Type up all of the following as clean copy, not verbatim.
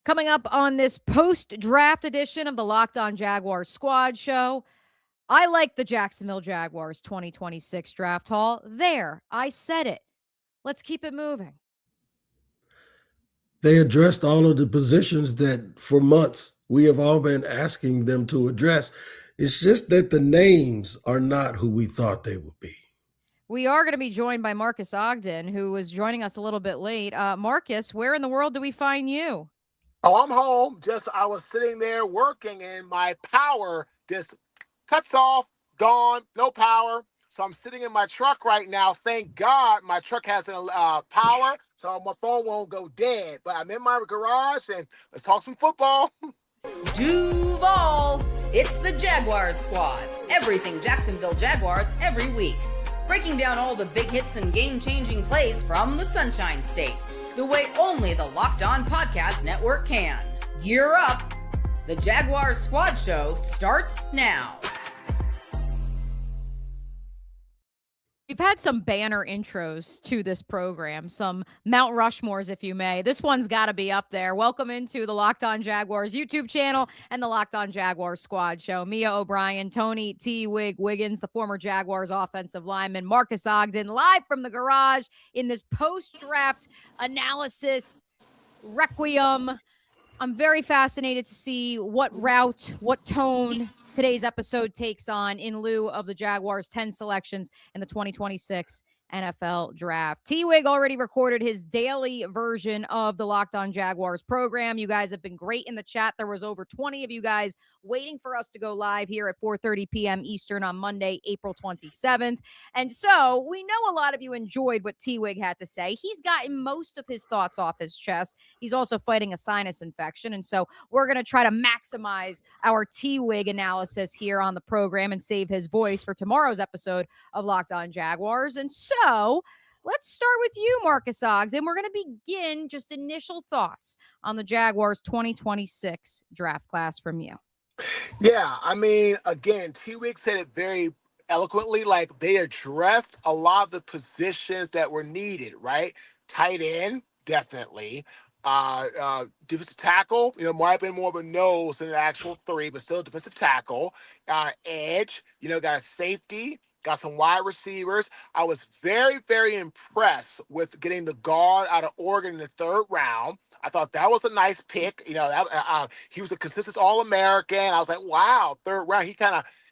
Coming up on this post-draft edition of the Locked On Jaguars Squad Show, I like the Jacksonville Jaguars 2026 draft haul. There, I said it. Let's keep it moving. They addressed all of the positions that for months we have all been asking them to address. It's just that the names are not who we thought they would be. We are going to be joined by Marques Ogden, who was joining us a little bit late. Marques, where in the world do we find you? Oh, I'm home. I was sitting there working and my power just cuts off, gone, no power. So I'm sitting in my truck right now. Thank God my truck has power, so my phone won't go dead. But I'm in my garage and let's talk some football. Duval! It's the Jaguars Squad. Everything Jacksonville Jaguars every week. Breaking down all the big hits and game-changing plays from the Sunshine State. The way only the Locked On Podcast Network can. Gear up! The Jaguars Squad Show starts now. We've had some banner intros to this program, some Mount Rushmores, if you may. This one's got to be up there. Welcome into the Locked On Jaguars YouTube channel and the Locked On Jaguars Squad Show. Mia O'Brien, Tony T. Wigg, Wiggins, the former Jaguars offensive lineman, Marques Ogden, live from the garage in this post-draft analysis requiem. I'm very fascinated to see what route, what tone today's episode takes on in lieu of the Jaguars' 10 selections in the 2026 NFL Draft. T-Wig already recorded his daily version of the Locked On Jaguars program. You guys have been great in the chat. There was over 20 of you guys waiting for us to go live here at 4:30 p.m. Eastern on Monday, April 27th. And so we know a lot of you enjoyed what T-Wig had to say. He's gotten most of his thoughts off his chest. He's also fighting a sinus infection. And so we're going to try to maximize our T-Wig analysis here on the program and save his voice for tomorrow's episode of Locked On Jaguars. And so let's start with you, Marques Ogden. We're going to begin just initial thoughts on the Jaguars 2026 draft class from you. Yeah, I mean, again, T-Wig said it very eloquently, like they addressed a lot of the positions that were needed, right? Tight end, definitely. Defensive tackle, might have been more of a nose than an actual three, but still defensive tackle. Edge, got a safety, got some wide receivers. I was very, very impressed with getting the guard out of Oregon in the third round. I thought that was a nice pick. He was a consistent All-American. I was like, wow, third round. He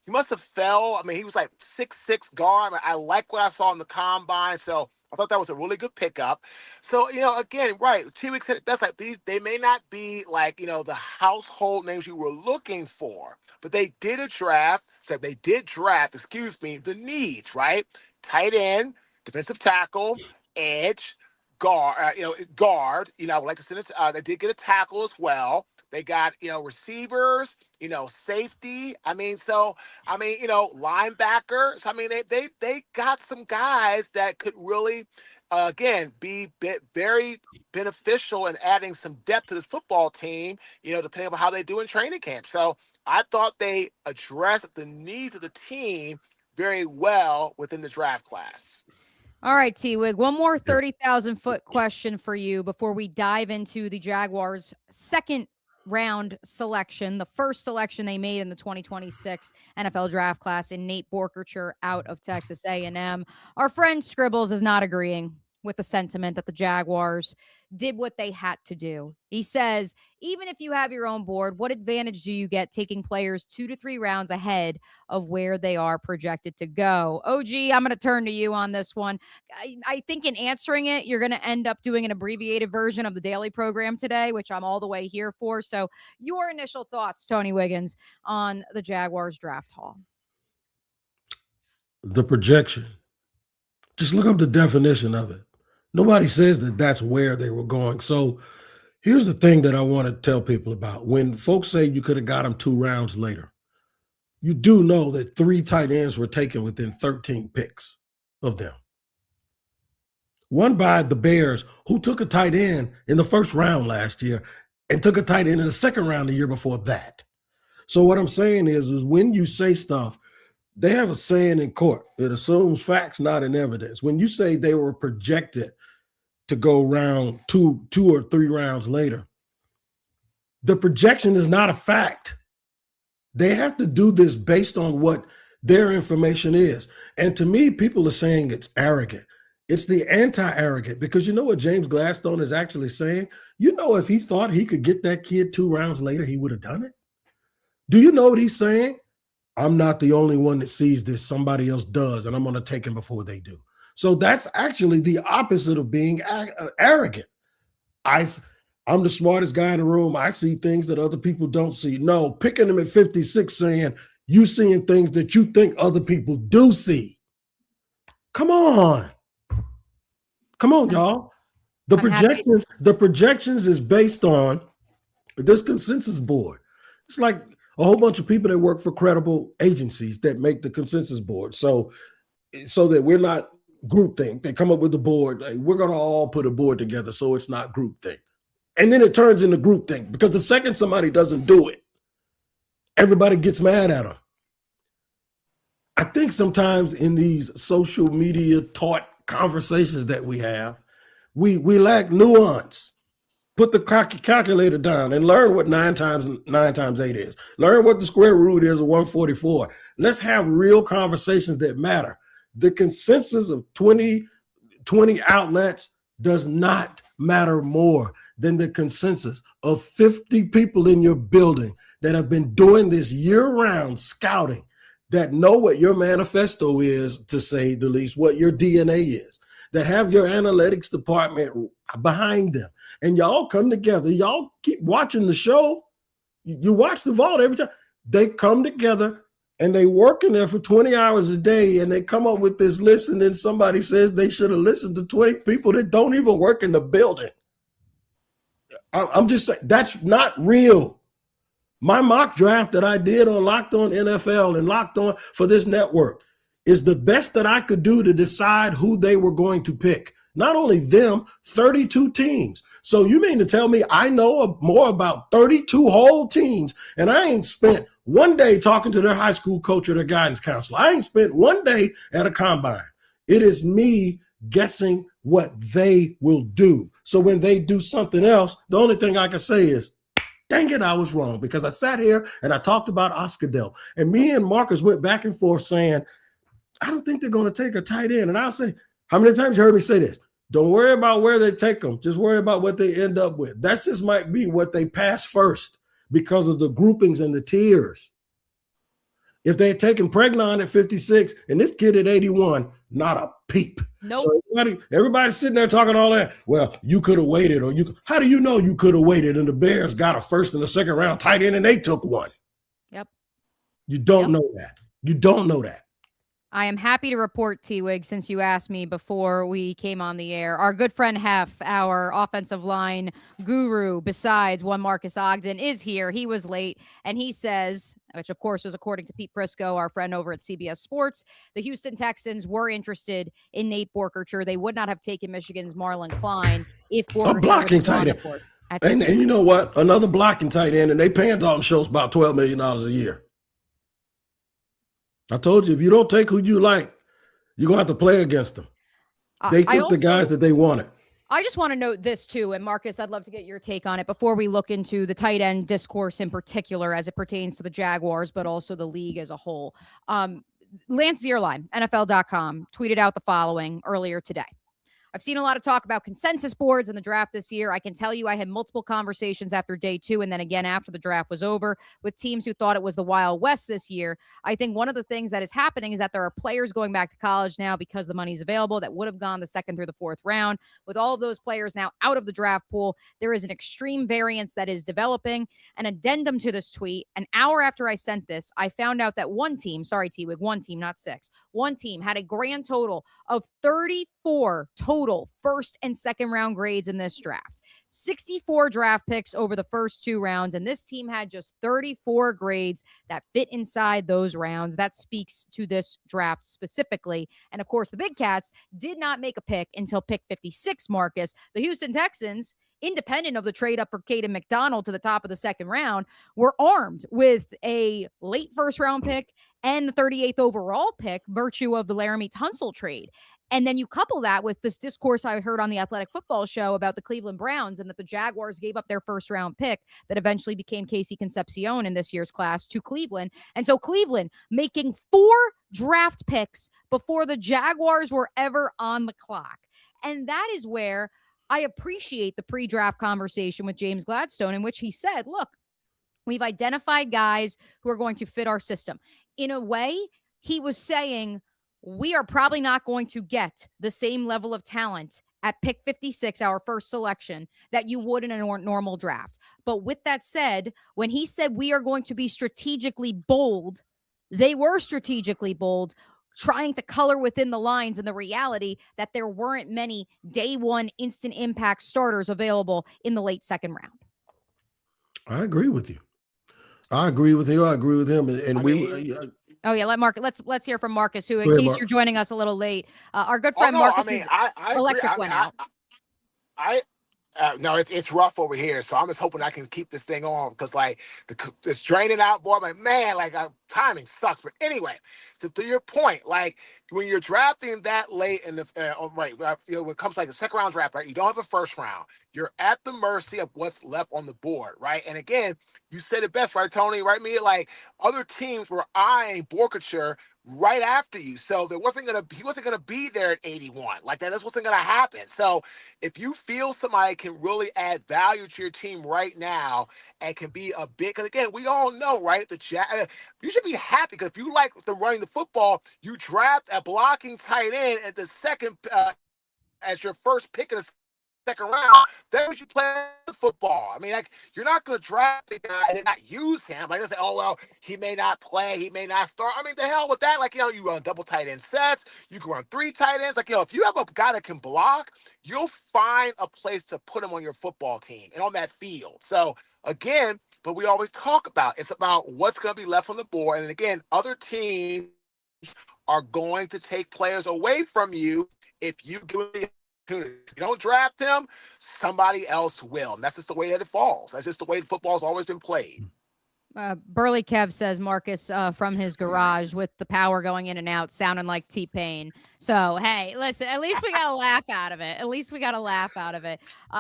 must have fell. I mean, he was like 6'6" guard. I like what I saw in the combine. So I thought that was a really good pickup. So, again, right, 2 weeks ahead, that's like these, they may not be like, the household names you were looking for, but they did draft the needs, right? Tight end, defensive tackle, edge, guard, guard. I would like to send this. They did get a tackle as well. They got, receivers, safety. linebackers. So, they got some guys that could really, again, be very beneficial in adding some depth to this football team, depending on how they do in training camp. So I thought they addressed the needs of the team very well within the draft class. All right, T-Wig, one more 30,000-foot question for you before we dive into the Jaguars' second round selection, the first selection they made in the 2026 NFL draft class in Nate Borkercher out of Texas A&M. Our friend Scribbles is not agreeing with the sentiment that the Jaguars did what they had to do. He says, even if you have your own board, what advantage do you get taking players 2 to 3 rounds ahead of where they are projected to go? OG, I'm going to turn to you on this one. I think in answering it, you're going to end up doing an abbreviated version of the daily program today, which I'm all the way here for. So your initial thoughts, Tony Wiggins, on the Jaguars draft haul. The projection. Just look up the definition of it. Nobody says that that's where they were going. So here's the thing that I want to tell people about. When folks say you could have got them 2 rounds later, you do know that 3 tight ends were taken within 13 picks of them. One by the Bears, who took a tight end in the first round last year and took a tight end in the second round the year before that. So what I'm saying is when you say stuff, they have a saying in court. It assumes facts, not in evidence. When you say they were projected to go round two or three rounds later, The projection is not a fact. They have to do this based on what their information is. And to me, people are saying it's arrogant. It's the anti-arrogant, because you know what James Gladstone is actually saying? You know, if he thought he could get that kid 2 rounds later, he would have done it. Do you know what he's saying? I'm not the only one that sees this. Somebody else does, and I'm going to take him before they do. So that's actually the opposite of being arrogant. I'm the smartest guy in the room. I see things that other people don't see. No, picking him at 56 saying you seeing things that you think other people do see. Come on. Come on, y'all. The projections is based on this consensus board. It's like a whole bunch of people that work for credible agencies that make the consensus board. So that we're not groupthink. They come up with the board. Like, we're going to all put a board together so it's not groupthink. And then it turns into groupthink, because the second somebody doesn't do it, everybody gets mad at them. I think sometimes in these social media taught conversations that we have, we lack nuance. Put the calculator down and learn what 9 times 8 is. Learn what the square root is of 144. Let's have real conversations that matter. The consensus of 20 outlets does not matter more than the consensus of 50 people in your building that have been doing this year-round scouting, that know what your manifesto is, to say the least, what your DNA is, that have your analytics department behind them. And y'all come together. Y'all keep watching the show. You watch the vault every time. They come together and they work in there for 20 hours a day, and they come up with this list, and then somebody says they should have listened to 20 people that don't even work in the building. I'm just saying, that's not real. My mock draft that I did on Locked On NFL and Locked On for this network is the best that I could do to decide who they were going to pick. Not only them, 32 teams. So you mean to tell me I know more about 32 whole teams, and I ain't spent one day talking to their high school coach or their guidance counselor? I ain't spent one day at a combine. It is me guessing what they will do. So when they do something else, the only thing I can say is, dang it, I was wrong, because I sat here and I talked about Oscar Dell, and me and Marcus went back and forth saying, I don't think they're going to take a tight end. And I'll say, how many times you heard me say this? Don't worry about where they take them. Just worry about what they end up with. That just might be what they pass first because of the groupings and the tiers. If they had taken Pregnon at 56 and this kid at 81, not a peep. Nope. So everybody's sitting there talking all that. Well, you could have waited, or how do you know you could have waited? And the Bears got a first and a second round tight end and they took one. Yep. You don't know that. You don't know that. I am happy to report, T-Wig, since you asked me before we came on the air, our good friend Hef, our offensive line guru, besides one Marques Ogden, is here. He was late, and he says, which of course was according to Pete Prisco, our friend over at CBS Sports, the Houston Texans were interested in Nate Borkercher. They would not have taken Michigan's Marlon Klein if Borkercher a blocking tight end. And you know what? Another blocking tight end, and they paying Dalton Schultz about $12 million a year. I told you, if you don't take who you like, you're going to have to play against them. They took the guys that they wanted. I just want to note this, too. And, Marcus, I'd love to get your take on it before we look into the tight end discourse in particular as it pertains to the Jaguars, but also the league as a whole. Lance Zierlein, NFL.com, tweeted out the following earlier today. I've seen a lot of talk about consensus boards in the draft this year. I can tell you I had multiple conversations after day 2 and then again after the draft was over with teams who thought it was the Wild West this year. I think one of the things that is happening is that there are players going back to college now because the money's available that would have gone the 2nd through the 4th round. With all of those players now out of the draft pool, there is an extreme variance that is developing. An addendum to this tweet, an hour after I sent this, I found out that one team, sorry T-Wig, one team, not 6, one team had a grand total of 34 total first and second round grades in this draft. 64 draft picks over the first 2 rounds, and this team had just 34 grades that fit inside those rounds. That speaks to this draft specifically. And of course, the Big Cats did not make a pick until pick 56, Marcus. The Houston Texans, independent of the trade up for Caden McDonald to the top of the 2nd round, were armed with a late 1st round pick and the 38th overall pick, virtue of the Laramie Tunsil trade. And then you couple that with this discourse I heard on the Athletic Football Show about the Cleveland Browns and that the Jaguars gave up their first round pick that eventually became Casey Concepcion in this year's class to Cleveland. And so Cleveland making 4 draft picks before the Jaguars were ever on the clock. And that is where I appreciate the pre-draft conversation with James Gladstone, in which he said, look, we've identified guys who are going to fit our system. In a way, he was saying, we are probably not going to get the same level of talent at pick 56, our first selection, that you would in a normal draft. But with that said, when he said we are going to be strategically bold, they were strategically bold, trying to color within the lines and the reality that there weren't many day one instant impact starters available in the late second round. I agree with you. I agree with you. I agree with him. Oh yeah, let's hear from Marcus, who, in ahead, case Mark. you're joining us a little late, our good friend Marcus. I electric went out. No, it's rough over here, so I'm just hoping I can keep this thing on because like it's draining out, boy. I'm like, man, like timing sucks. But anyway, to your point, like when you're drafting that late in the when it comes to like the second round draft, right? You don't have a first round. You're at the mercy of what's left on the board, right? And again, you said it best, right, Tony? Right? Me, like other teams were eyeing Borkature right after you, so he wasn't gonna be there at 81. Like that wasn't gonna happen. So if you feel somebody can really add value to your team right now and can be a big, because again, we all know, right? You should be happy because if you like them running the football, you draft a blocking tight end at the second as your first pick in the second round. Then would you play football? I mean, like you're not going to draft a guy and then not use him. Like they say, oh well, he may not play, he may not start. I mean, the hell with that. Like you run double tight end sets, you can run 3 tight ends. Like if you have a guy that can block, you'll find a place to put him on your football team and on that field. So again, but we always talk about it's about what's going to be left on the board. And again, other teams are going to take players away from you if you give them the opportunity. If you don't draft him, somebody else will. And that's just the way that it falls. That's just the way football's always been played. Burley Kev says Marcus from his garage with the power going in and out, sounding like T-Pain. So, hey, listen, at least we got a laugh out of it.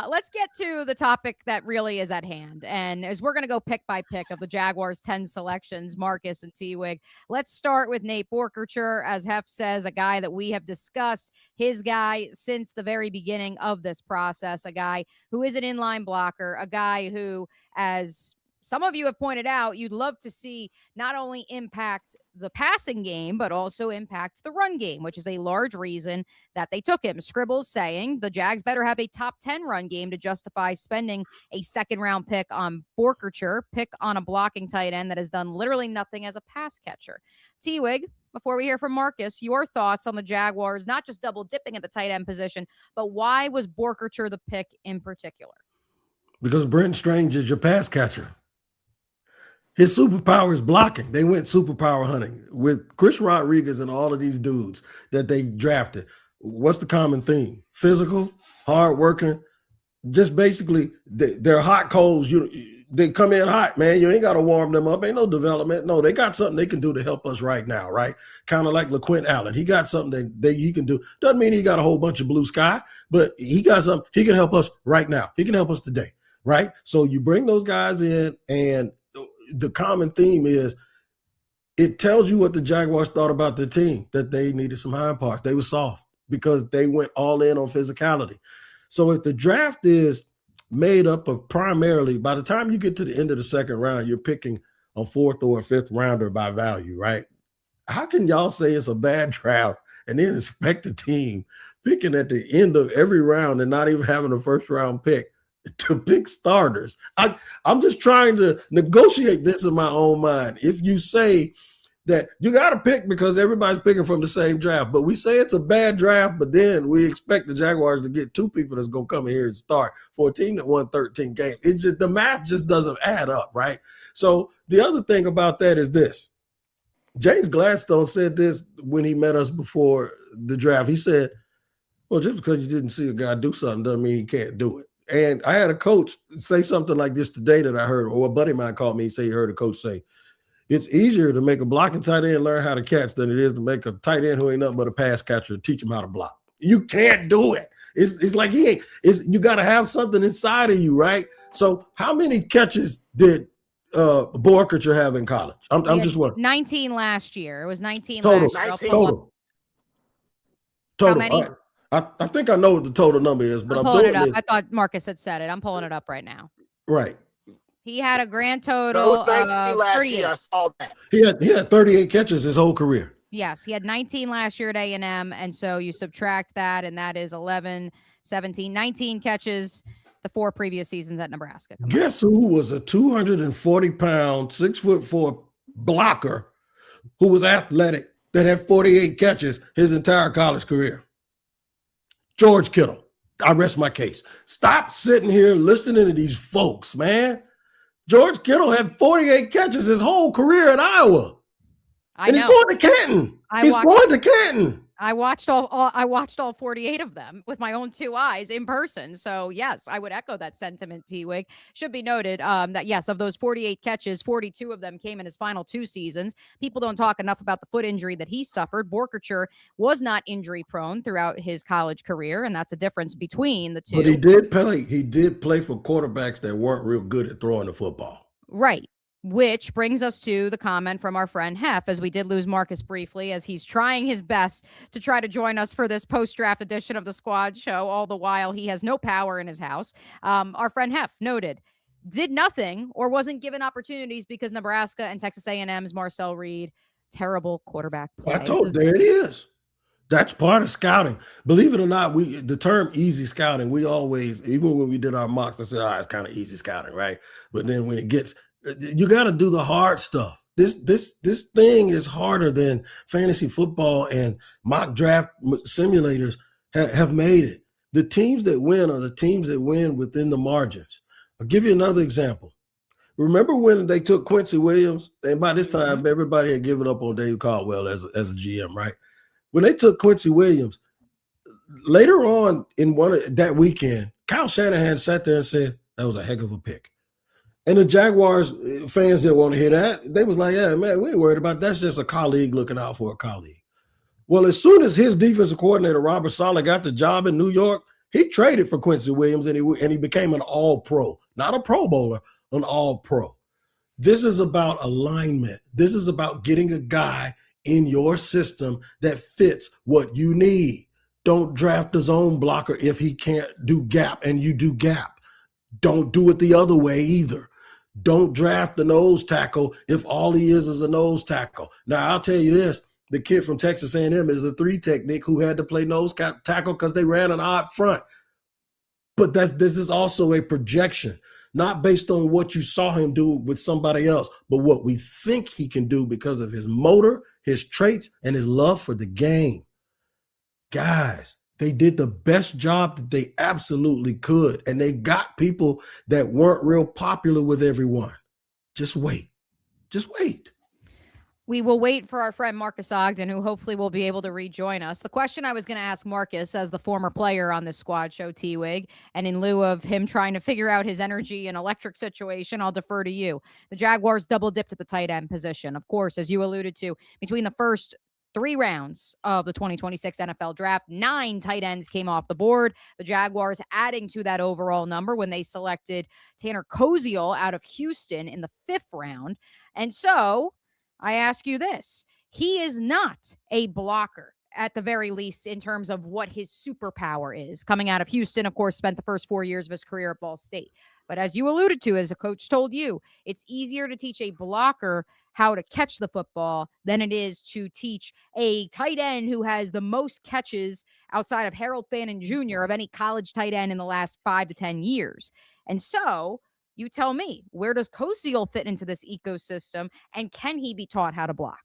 Let's get to the topic that really is at hand. And as we're going to go pick by pick of the Jaguars' 10 selections, Marcus and T-Wig, let's start with Nate Borkature, as Hef says, a guy that we have discussed, his guy since the very beginning of this process, a guy who is an inline blocker, a guy who, as some of you have pointed out, you'd love to see not only impact the passing game, but also impact the run game, which is a large reason that they took him. Scribbles saying the Jags better have a top 10 run game to justify spending a second round pick on Borkature, pick on a blocking tight end that has done literally nothing as a pass catcher. T-Wig, before we hear from Marcus, your thoughts on the Jaguars, not just double dipping at the tight end position, but why was Borkature the pick in particular? Because Brent Strange is your pass catcher. His superpower is blocking. They went superpower hunting with Chris Rodriguez and all of these dudes that they drafted. What's the common theme? Physical, hardworking, just basically they're hot coals. They come in hot, man. You ain't got to warm them up. Ain't no development. No, they got something they can do to help us right now, right? Kind of like LaQuint Allen. He got something that he can do. Doesn't mean he got a whole bunch of blue sky, but he got something. He can help us right now. He can help us today, right? So you bring those guys in, and the common theme is it tells you what the Jaguars thought about the team, that they needed some hind parts. They were soft because they went all in on physicality. So if the draft is made up of primarily, by the time you get to the end of the second round, you're picking a 4th or a 5th rounder by value, right? How can y'all say it's a bad draft and then expect a team picking at the end of every round and not even having a first round pick to pick starters? I'm just trying to negotiate this in my own mind. If you say that you got to pick because everybody's picking from the same draft, but we say it's a bad draft, but then we expect the Jaguars to get 2 people that's going to come in here and start for a team that won 13 games. The math just doesn't add up, right? So the other thing about that is this. James Gladstone said this when he met us before the draft. He said, well, just because you didn't see a guy do something doesn't mean he can't do it. And I had a coach say something like this today that I heard, or a buddy of mine called me and say he heard a coach say, it's easier to make a blocking tight end learn how to catch than it is to make a tight end who ain't nothing but a pass catcher teach him how to block. You can't do it. It's like he ain't. You got to have something inside of you, right? So how many catches did Borkercher have in college? I'm just wondering. 19 last year. It was 19 Total. last year. 19. Total. How many? I think I know what the total number is, but I'm pulling doing it up. it. I thought Marcus had said it. I'm pulling it up right now. Right. He had a grand No, total it was 19 of last 38. year. I saw that. He had 38 catches his whole career. Yes, he had 19 last year at A&M, and so you subtract that, and that is 11, 17, 19 catches the 4 previous seasons at Nebraska. Guess who was a 240-pound, 6'4" blocker who was athletic that had 48 catches his entire college career? George Kittle. I rest my case. Stop sitting here listening to these folks, man. George Kittle had 48 catches his whole career at Iowa. And he's going to Canton. He's going to Canton. I watched all 48 of them with my own 2 eyes in person. So yes, I would echo that sentiment, T-Wig. Should be noted that yes, of those 48 catches, 42 of them came in his final 2 seasons. People don't talk enough about the foot injury that he suffered. Borkercher was not injury prone throughout his college career, and that's a difference between the two. But he did play for quarterbacks that weren't real good at throwing the football. Right. Which brings us to the comment from our friend Hef, as we did lose Marcus briefly, as he's trying his best to try to join us for this post-draft edition of the Squad Show. All the while, he has no power in his house. Our friend Hef noted, did nothing or wasn't given opportunities because Nebraska and Texas A&M's Marcel Reed, terrible quarterback play. There it is. That's part of scouting. Believe it or not, the term easy scouting, we always, even when we did our mocks, I said, it's kind of easy scouting, right? But then when it gets, you got to do the hard stuff. This thing is harder than fantasy football, and mock draft simulators have made it. The teams that win are the teams that win within the margins. I'll give you another example. Remember when they took Quincy Williams? And by this time, everybody had given up on Dave Caldwell as a GM, right? When they took Quincy Williams, later on in that weekend, Kyle Shanahan sat there and said, that was a heck of a pick. And the Jaguars fans didn't want to hear that. They was like, yeah, man, we ain't worried about that. That's just a colleague looking out for a colleague. Well, as soon as his defensive coordinator, Robert Saleh, got the job in New York, he traded for Quincy Williams, and he became an all-pro. Not a Pro Bowler, an all-pro. This is about alignment. This is about getting a guy in your system that fits what you need. Don't draft a zone blocker if he can't do gap and you do gap. Don't do it the other way either. Don't draft the nose tackle if all he is a nose tackle. Now, I'll tell you this. The kid from Texas A&M is a 3 technique who had to play nose tackle because they ran an odd front. But this is also a projection, not based on what you saw him do with somebody else, but what we think he can do because of his motor, his traits, and his love for the game. Guys, they did the best job that they absolutely could, and they got people that weren't real popular with everyone. Just wait. Just wait. We will wait for our friend Marques Ogden, who hopefully will be able to rejoin us. The question I was going to ask Marcus, as the former player on this Squad Show, T-Wig, and in lieu of him trying to figure out his energy and electric situation, I'll defer to you. The Jaguars double-dipped at the tight end position. Of course, as you alluded to, between the first 3 rounds of the 2026 NFL draft, 9 tight ends came off the board. The Jaguars adding to that overall number when they selected Tanner Kosiel out of Houston in the 5th round. And so I ask you this. He is not a blocker, at the very least, in terms of what his superpower is. Coming out of Houston, of course, spent the first 4 years of his career at Ball State. But as you alluded to, as a coach told you, it's easier to teach a blocker how to catch the football than it is to teach a tight end who has the most catches outside of Harold Fannin Jr. of any college tight end in the last 5 to 10 years. And so you tell me, where does Kosiel fit into this ecosystem, and can he be taught how to block?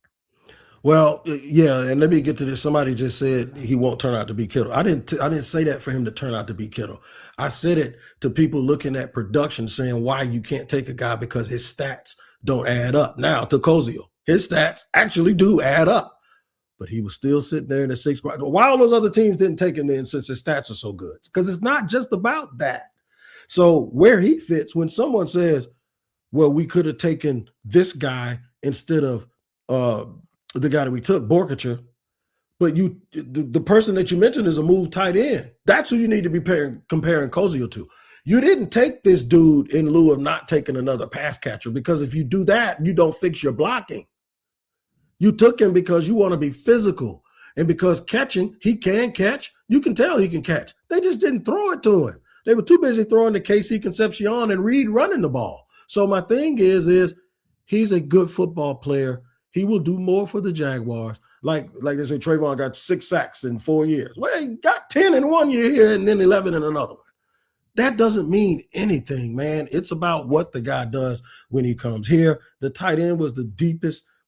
Well, yeah, and let me get to this. Somebody just said he won't turn out to be Kittle. I didn't say that for him to turn out to be Kittle. I said it to people looking at production, saying why you can't take a guy because his stats don't add up. Now, to Kosiel, his stats actually do add up, but he was still sitting there in the 6th round. Why all those other teams didn't take him in since his stats are so good? Because it's not just about that. So where he fits, when someone says, well, we could have taken this guy instead of the guy that we took, Borkercher, But the person that you mentioned is a move tight end. That's who you need to be comparing Kosiel to. You didn't take this dude in lieu of not taking another pass catcher, because if you do that, you don't fix your blocking. You took him because you want to be physical, and because catching, he can catch. You can tell he can catch. They just didn't throw it to him. They were too busy throwing to KC Concepcion and Reed running the ball. So my thing is he's a good football player. He will do more for the Jaguars. Like they say, Trayvon got 6 sacks in 4 years. Well, he got 10 in 1 year here and then 11 in another one. That doesn't mean anything, man. It's about what the guy does when he comes here. The tight end was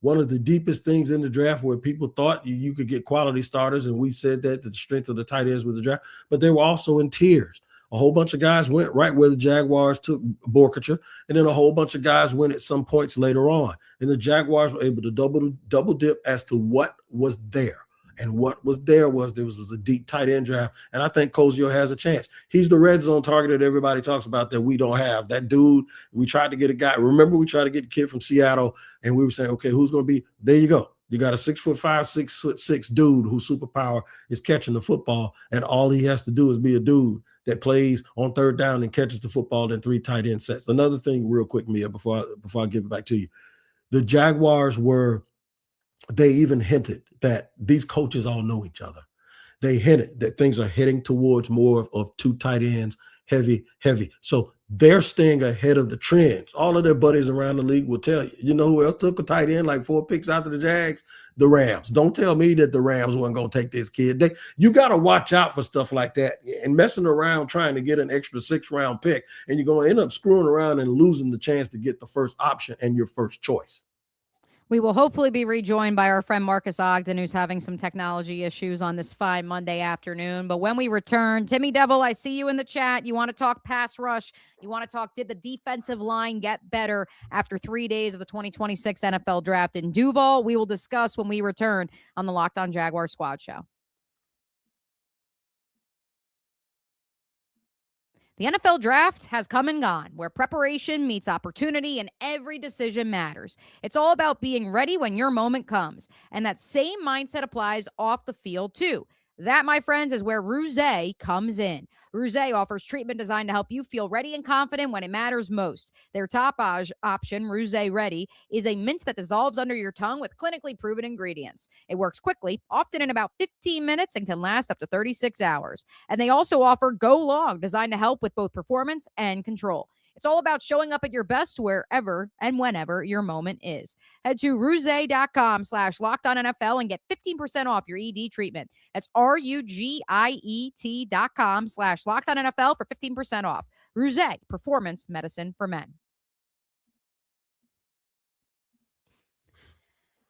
one of the deepest things in the draft, where people thought you could get quality starters, and we said that the strength of the tight ends was the draft, but they were also in tiers. A whole bunch of guys went right where the Jaguars took Borkacher, and then a whole bunch of guys went at some points later on. And the Jaguars were able to double dip as to what was there. And what was there was a deep tight end draft. And I think Kosiel has a chance. He's the red zone target that everybody talks about that we don't have. That dude, we tried to get a guy. Remember, we tried to get a kid from Seattle, and we were saying, okay, who's going to be? There you go. You got a 6'5", 6'6" dude whose superpower is catching the football, and all he has to do is be a dude that plays on third down and catches the football in 3 tight end sets. Another thing real quick, Mia, before I give it back to you. The Jaguars they even hinted that these coaches all know each other. They hinted that things are heading towards more of 2 tight ends, heavy. So they're staying ahead of the trends. All of their buddies around the league will tell you. You know who else took a tight end like 4 picks after the Jags? The Rams. Don't tell me that the Rams weren't going to take this kid. You got to watch out for stuff like that, and messing around trying to get an extra 6th-round pick, and you're going to end up screwing around and losing the chance to get the first option and your first choice. We will hopefully be rejoined by our friend Marques Ogden, who's having some technology issues on this fine Monday afternoon. But when we return, Timmy Devil, I see you in the chat. You want to talk pass rush. You want to talk, did the defensive line get better after 3 days of the 2026 NFL draft in Duval? We will discuss when we return on the Locked On Jaguar Squad Show. The NFL draft has come and gone, where preparation meets opportunity and every decision matters. It's all about being ready when your moment comes. And that same mindset applies off the field, too. That, my friends, is where Rugiet comes in. Rugiet offers treatment designed to help you feel ready and confident when it matters most. Their top option, Rugiet Ready, is a mint that dissolves under your tongue with clinically proven ingredients. It works quickly, often in about 15 minutes, and can last up to 36 hours. And they also offer Go Long, designed to help with both performance and control. It's all about showing up at your best wherever and whenever your moment is. Head to rugiet.com/LockedOnNFL and get 15% off your ED treatment. That's RUGIET.com/LockedOnNFL for 15% off. Rugiet, performance medicine for men.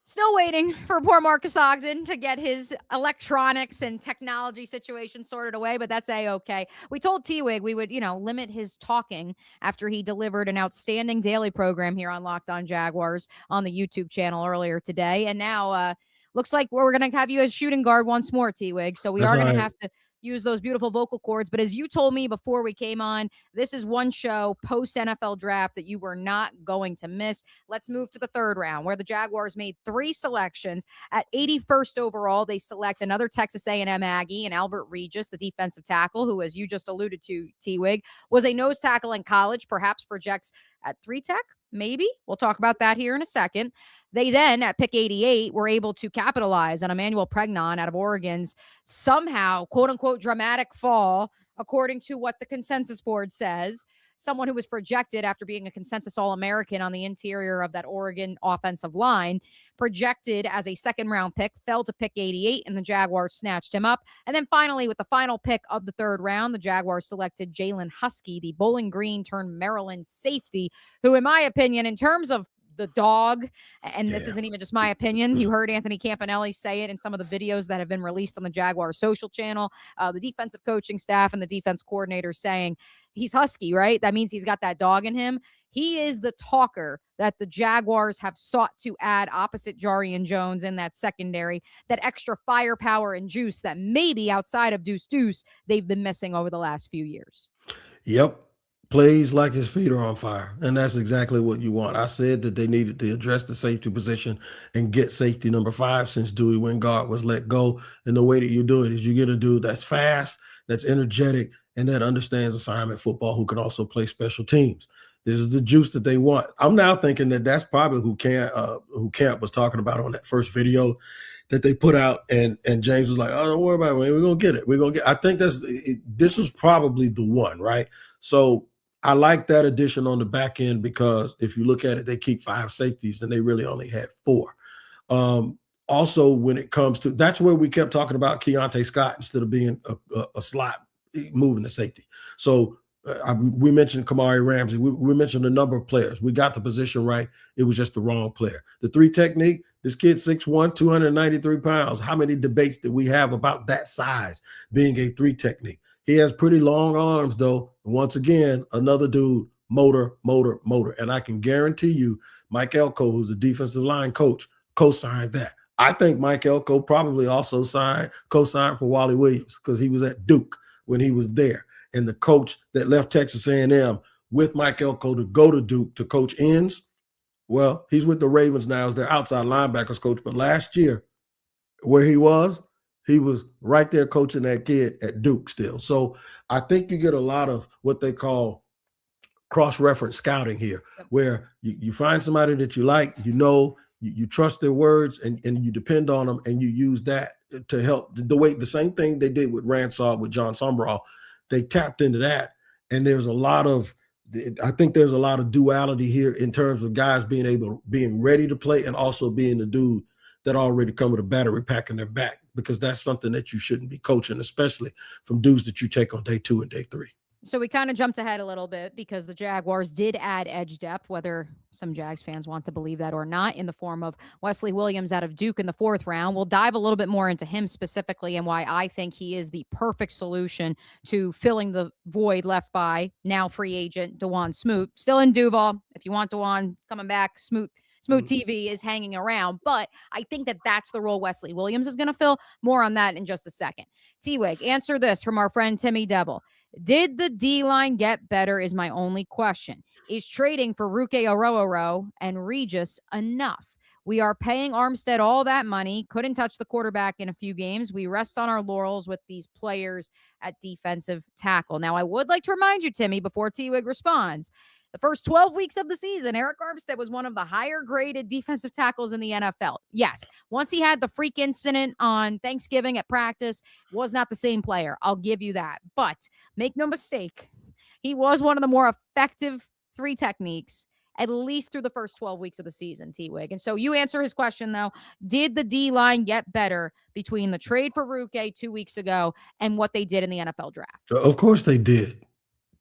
Still waiting for poor Marques Ogden to get his electronics and technology situation sorted away, but that's A-okay. We told T-Wig we would, limit his talking after he delivered an outstanding daily program here on Locked On Jaguars on the YouTube channel earlier today. And now looks like we're going to have you as shooting guard once more, T-Wig. So we are going to have to use those beautiful vocal cords. But as you told me before we came on, this is one show post-NFL draft that you were not going to miss. Let's move to the 3rd round, where the Jaguars made 3 selections. At 81st overall, they select another Texas A&M Aggie and Albert Regis, the defensive tackle, who, as you just alluded to, T-Wig, was a nose tackle in college, perhaps projects at 3 tech. Maybe. We'll talk about that here in a second. They then, at pick 88, were able to capitalize on Emmanuel Pregnon out of Oregon's somehow, quote-unquote, dramatic fall, according to what the consensus board says. Someone who was projected after being a consensus All-American on the interior of that Oregon offensive line, projected as a 2nd-round pick, fell to pick 88, and the Jaguars snatched him up. And then finally, with the final pick of the 3rd round, the Jaguars selected Jalen Husky, the Bowling Green turned Maryland safety, who, in my opinion, in terms of the dog, and this isn't even just my opinion. You heard Anthony Campanelli say it in some of the videos that have been released on the Jaguars social channel. The defensive coaching staff and the defense coordinator saying he's Husky, right? That means he's got that dog in him. He is the talker that the Jaguars have sought to add opposite Jarian Jones in that secondary, that extra firepower and juice that maybe outside of Deuce they've been missing over the last few years. Yep. plays like his feet are on fire, and that's exactly what you want. I said that they needed to address the safety position and get safety number 5 since Dewey Wingard was let go. And the way that you do it is you get a dude that's fast, that's energetic, and that understands assignment football, who can also play special teams. This is the juice that they want. I'm now thinking that that's probably who Camp was talking about on that first video that they put out, and James was like, "Oh, don't worry about it, man. We're gonna get it. We're gonna get." I think this was probably the one, right? So I like that addition on the back end, because if you look at it, they keep 5 safeties and they really only had 4. Also, when it comes to, that's where we kept talking about Keontae Scott instead of being a slot moving to safety. So we mentioned Kamari Ramsey. We mentioned a number of players. We got the position right. It was just the wrong player. The 3 technique, this kid 6'1", 293 pounds. How many debates did we have about that size being a 3 technique? He has pretty long arms, though. Once again, another dude, motor. And I can guarantee you, Mike Elko, who's the defensive line coach, co-signed that. I think Mike Elko probably also co-signed for Wally Williams, because he was at Duke when he was there. And the coach that left Texas A&M with Mike Elko to go to Duke to coach ends, well, he's with the Ravens now as their outside linebackers coach. But last year, where he was right there coaching that kid at Duke still. So I think you get a lot of what they call cross-reference scouting here, where you find somebody that you like, you trust their words, and you depend on them, and you use that to help. The same thing they did with Ransall, with John Summerall, they tapped into that. And I think there's a lot of duality here in terms of guys being ready to play, and also being the dude that already come with a battery pack in their back, because that's something that you shouldn't be coaching, especially from dudes that you take on day 2 and day 3. So we kind of jumped ahead a little bit, because the Jaguars did add edge depth, whether some Jags fans want to believe that or not, in the form of Wesley Williams out of Duke in the 4th round. We'll dive a little bit more into him specifically, and why I think he is the perfect solution to filling the void left by now free agent DeJuan Smoot. Still in Duval. If you want DeJuan coming back, Smoot TV is hanging around, but I think that that's the role Wesley Williams is going to fill. More on that in just a second. T-Wig, answer this from our friend Timmy Devil. Did the D-line get better is my only question. Is trading for Rugiet Ororo and Regis enough? We are paying Armstead all that money. Couldn't touch the quarterback in a few games. We rest on our laurels with these players at defensive tackle. Now, I would like to remind you, Timmy, before T-Wig responds, the first 12 weeks of the season, Eric Armstead was one of the higher graded defensive tackles in the NFL. Yes, once he had the freak incident on Thanksgiving at practice, was not the same player. I'll give you that. But make no mistake, he was one of the more effective 3 techniques, at least through the first 12 weeks of the season, T-Wig. And so you answer his question, though. Did the D-line get better between the trade for Rugiet 2 weeks ago and what they did in the NFL draft? Of course they did.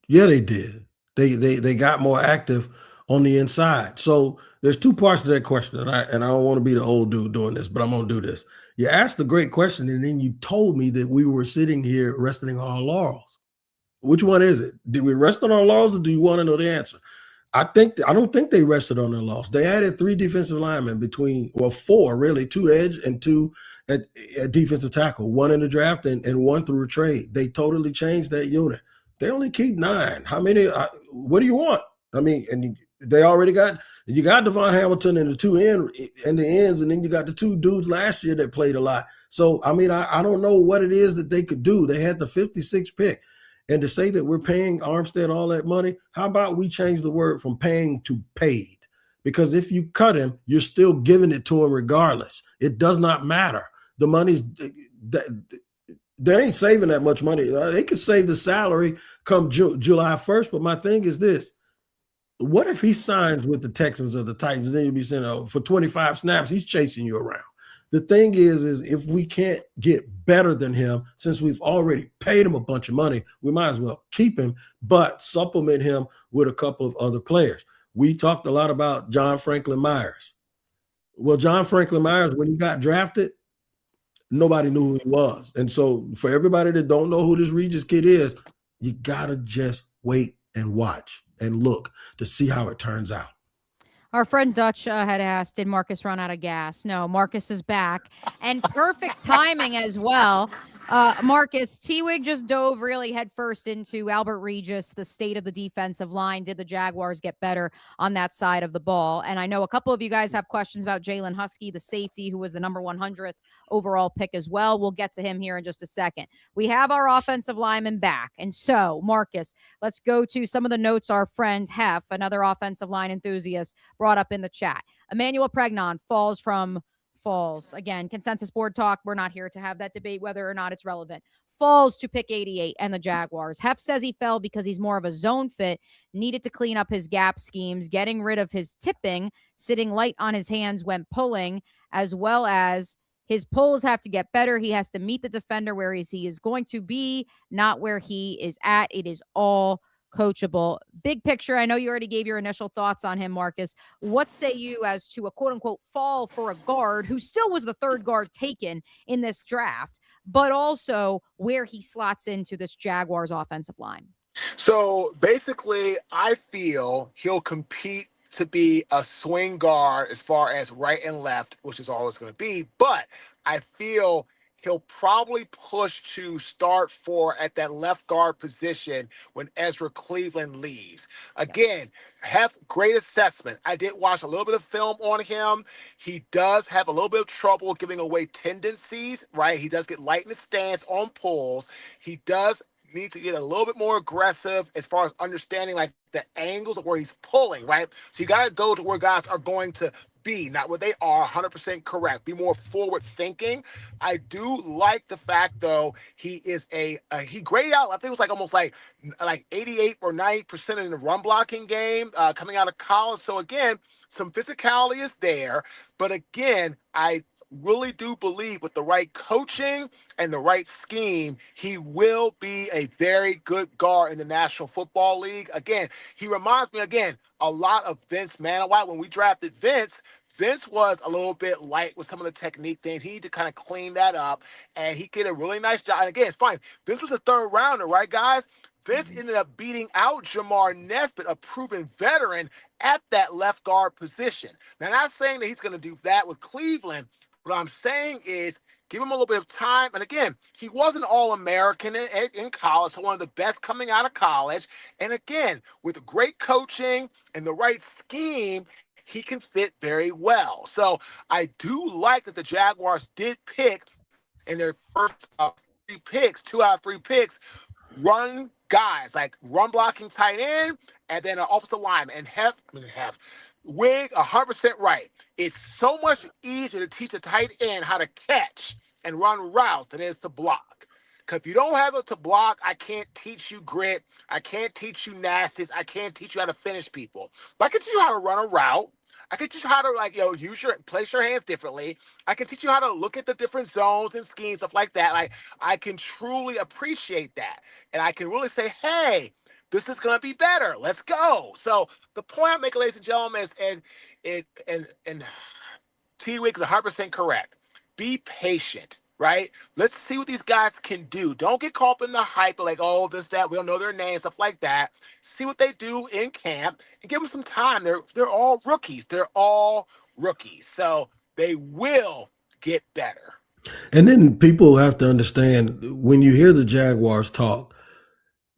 Yeah, they did. They got more active on the inside. So there's 2 parts to that question, and I don't want to be the old dude doing this, but I'm going to do this. You asked a great question, and then you told me that we were sitting here resting on our laurels. Which one is it? Did we rest on our laurels, or do you want to know the answer? I don't think they rested on their laurels. They added 3 defensive linemen 4 really, 2 edge and 2 at defensive tackle, 1 in the draft and 1 through a trade. They totally changed that unit. They only keep 9. How many? What do you want? I mean, and they already you got Devon Hamilton and the 2 ends, and then you got the 2 dudes last year that played a lot. So, I mean, I don't know what it is that they could do. They had the 56th pick. And to say that we're paying Armstead all that money, how about we change the word from paying to paid? Because if you cut him, you're still giving it to him regardless. It does not matter. The money's they ain't saving that much money. They could save the salary come July 1st. But my thing is this. What if he signs with the Texans or the Titans, and then you'll be saying, for 25 snaps, he's chasing you around? The thing is if we can't get better than him, since we've already paid him a bunch of money, we might as well keep him, but supplement him with a couple of other players. We talked a lot about John Franklin Myers. Well, John Franklin Myers, when he got drafted, nobody knew who he was. And so for everybody that don't know who this Regis kid is, you got to just wait and watch and look to see how it turns out. Our friend Dutch had asked, did Marcus run out of gas? No, Marcus is back. And perfect timing as well. Marcus, T-Wig just dove really headfirst into Albert Regis, the state of the defensive line. Did the Jaguars get better on that side of the ball? And I know a couple of you guys have questions about Jalen Husky, the safety, who was the number 100th overall pick as well. We'll get to him here in just a second. We have our offensive lineman back. And so, Marcus, let's go to some of the notes our friend Hef, another offensive line enthusiast, brought up in the chat. Emmanuel Pregnon falls. Again, consensus board talk. We're not here to have that debate whether or not it's relevant. Falls to pick 88 and the Jaguars. Hef says he fell because he's more of a zone fit, needed to clean up his gap schemes, getting rid of his tipping, sitting light on his hands when pulling, as well as his pulls have to get better. He has to meet the defender where he is going to be, not where he is at. It is all coachable. Big picture, I know you already gave your initial thoughts on him, Marcus. What say you as to a quote-unquote fall for a guard who still was the third guard taken in this draft, but also where he slots into this Jaguars offensive line? So basically, I feel he'll compete to be a swing guard as far as right and left, which is all it's going to be. But I feel he'll probably push to start at that left guard position when Ezra Cleveland leaves. Again, have great assessment. I did watch a little bit of film on him. He does have a little bit of trouble giving away tendencies, right? He does get light in the stance on pulls. He does need to get a little bit more aggressive as far as understanding like the angles of where he's pulling, right? So you got to go to where guys are going to be, not what they are. 100% correct. Be more forward thinking. I do like the fact though he is he graded out. I think it was like almost like 88 or 90% in the run blocking game coming out of college. So again, some physicality is there, but again, I really do believe with the right coaching and the right scheme, he will be a very good guard in the National Football League. Again, he reminds me a lot of Vince Manawat. When we drafted Vince was a little bit light with some of the technique things. He needed to kind of clean that up, and he did a really nice job. And again, it's fine. This was a third rounder, right, guys? Vince ended up beating out Jamar Nesbitt, a proven veteran, at that left guard position. Now, I'm not saying that he's going to do that with Cleveland. What I'm saying is give him a little bit of time. And again, he was an All-American in college, so one of the best coming out of college. And again, with great coaching and the right scheme, he can fit very well. So I do like that the Jaguars did pick in their first 3 picks, 2 out of 3 picks, run guys, like run blocking tight end, and then an offensive lineman. And have Wigg 100% right. It's so much easier to teach a tight end how to catch and run routes than it is to block. Because if you don't have it to block, I can't teach you grit. I can't teach you nasties. I can't teach you how to finish people. But I can teach you how to run a route. I can teach you how to place your hands differently. I can teach you how to look at the different zones and schemes, stuff like that. Like I can truly appreciate that. And I can really say, hey, this is going to be better. Let's go. So the point I'm making, ladies and gentlemen, is and T-Wig is 100% correct. Be patient, right? Let's see what these guys can do. Don't get caught up in the hype of like, oh, this, that. We don't know their names, stuff like that. See what they do in camp and give them some time. They're all rookies. So they will get better. And then people have to understand when you hear the Jaguars talk,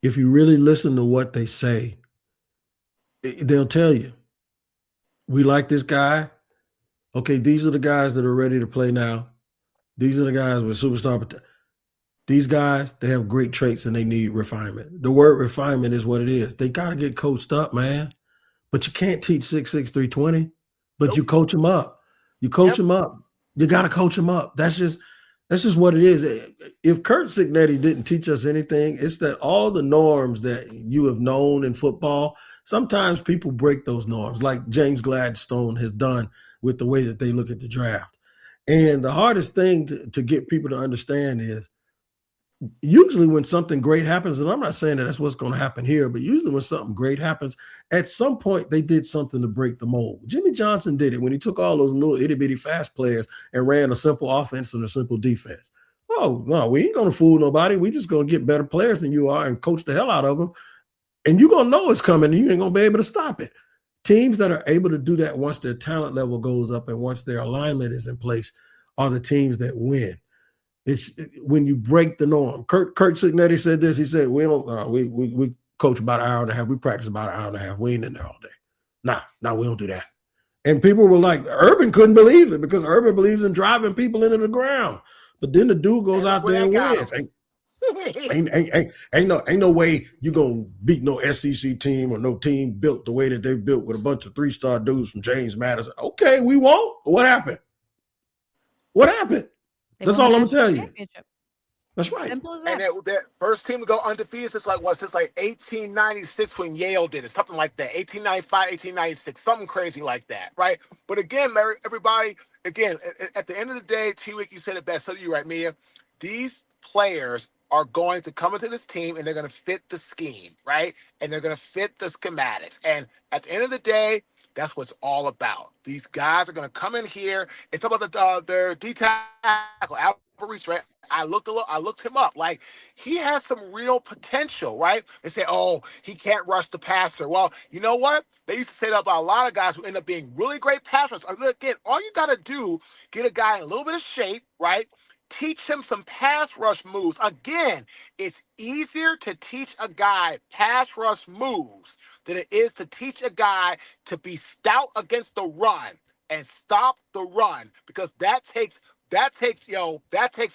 if you really listen to what they say, they'll tell you, we like this guy. Okay, these are the guys that are ready to play now. These are the guys with superstar. These guys, they have great traits and they need refinement. The word refinement is what it is. They got to get coached up, man. But you can't teach 6'6", 320. But nope. You coach them up. You coach them up. You got to coach them up. That's just what it is. If Kurt Signetti didn't teach us anything, it's that all the norms that you have known in football, sometimes people break those norms, like James Gladstone has done with the way that they look at the draft. And the hardest thing to get people to understand is usually when something great happens, and I'm not saying that that's what's going to happen here, but usually when something great happens, at some point they did something to break the mold. Jimmy Johnson did it when he took all those little itty-bitty fast players and ran a simple offense and a simple defense. Oh, no, we ain't going to fool nobody. We just going to get better players than you are and coach the hell out of them. And you're going to know it's coming and you ain't going to be able to stop it. Teams that are able to do that once their talent level goes up and once their alignment is in place are the teams that win. when you break the norm. Kurt Signetti said this. He said, we don't we coach about an hour and a half. We practice about an hour and a half. We ain't in there all day. Nah, we don't do that. And people were like, Urban couldn't believe it because Urban believes in driving people into the ground. But then the dude goes out there and wins. Ain't no way you gonna beat no SEC team or no team built the way that they built with a bunch of 3-star dudes from James Madison. Okay, we won't. What happened? That's all I'm gonna tell you. That's right. Simple as that. And that first team to go undefeated since like 1896 when Yale did it, something like that. 1895, 1896, something crazy like that, right? But again, everybody, at the end of the day, T-Wick, you said it best. So you right, Mia. These players are going to come into this team and they're going to fit the scheme, right? And they're going to fit the schematics. And at the end of the day, that's what it's all about. These guys are going to come in here. It's about their D-tackle, Albert Reese, right? I looked him up. Like, he has some real potential, right? They say, oh, he can't rush the passer. Well, you know what? They used to say that about a lot of guys who end up being really great passers. Again, all you got to do, get a guy in a little bit of shape, right? Teach him some pass rush moves. Again, it's easier to teach a guy pass rush moves than it is to teach a guy to be stout against the run and stop the run, because that takes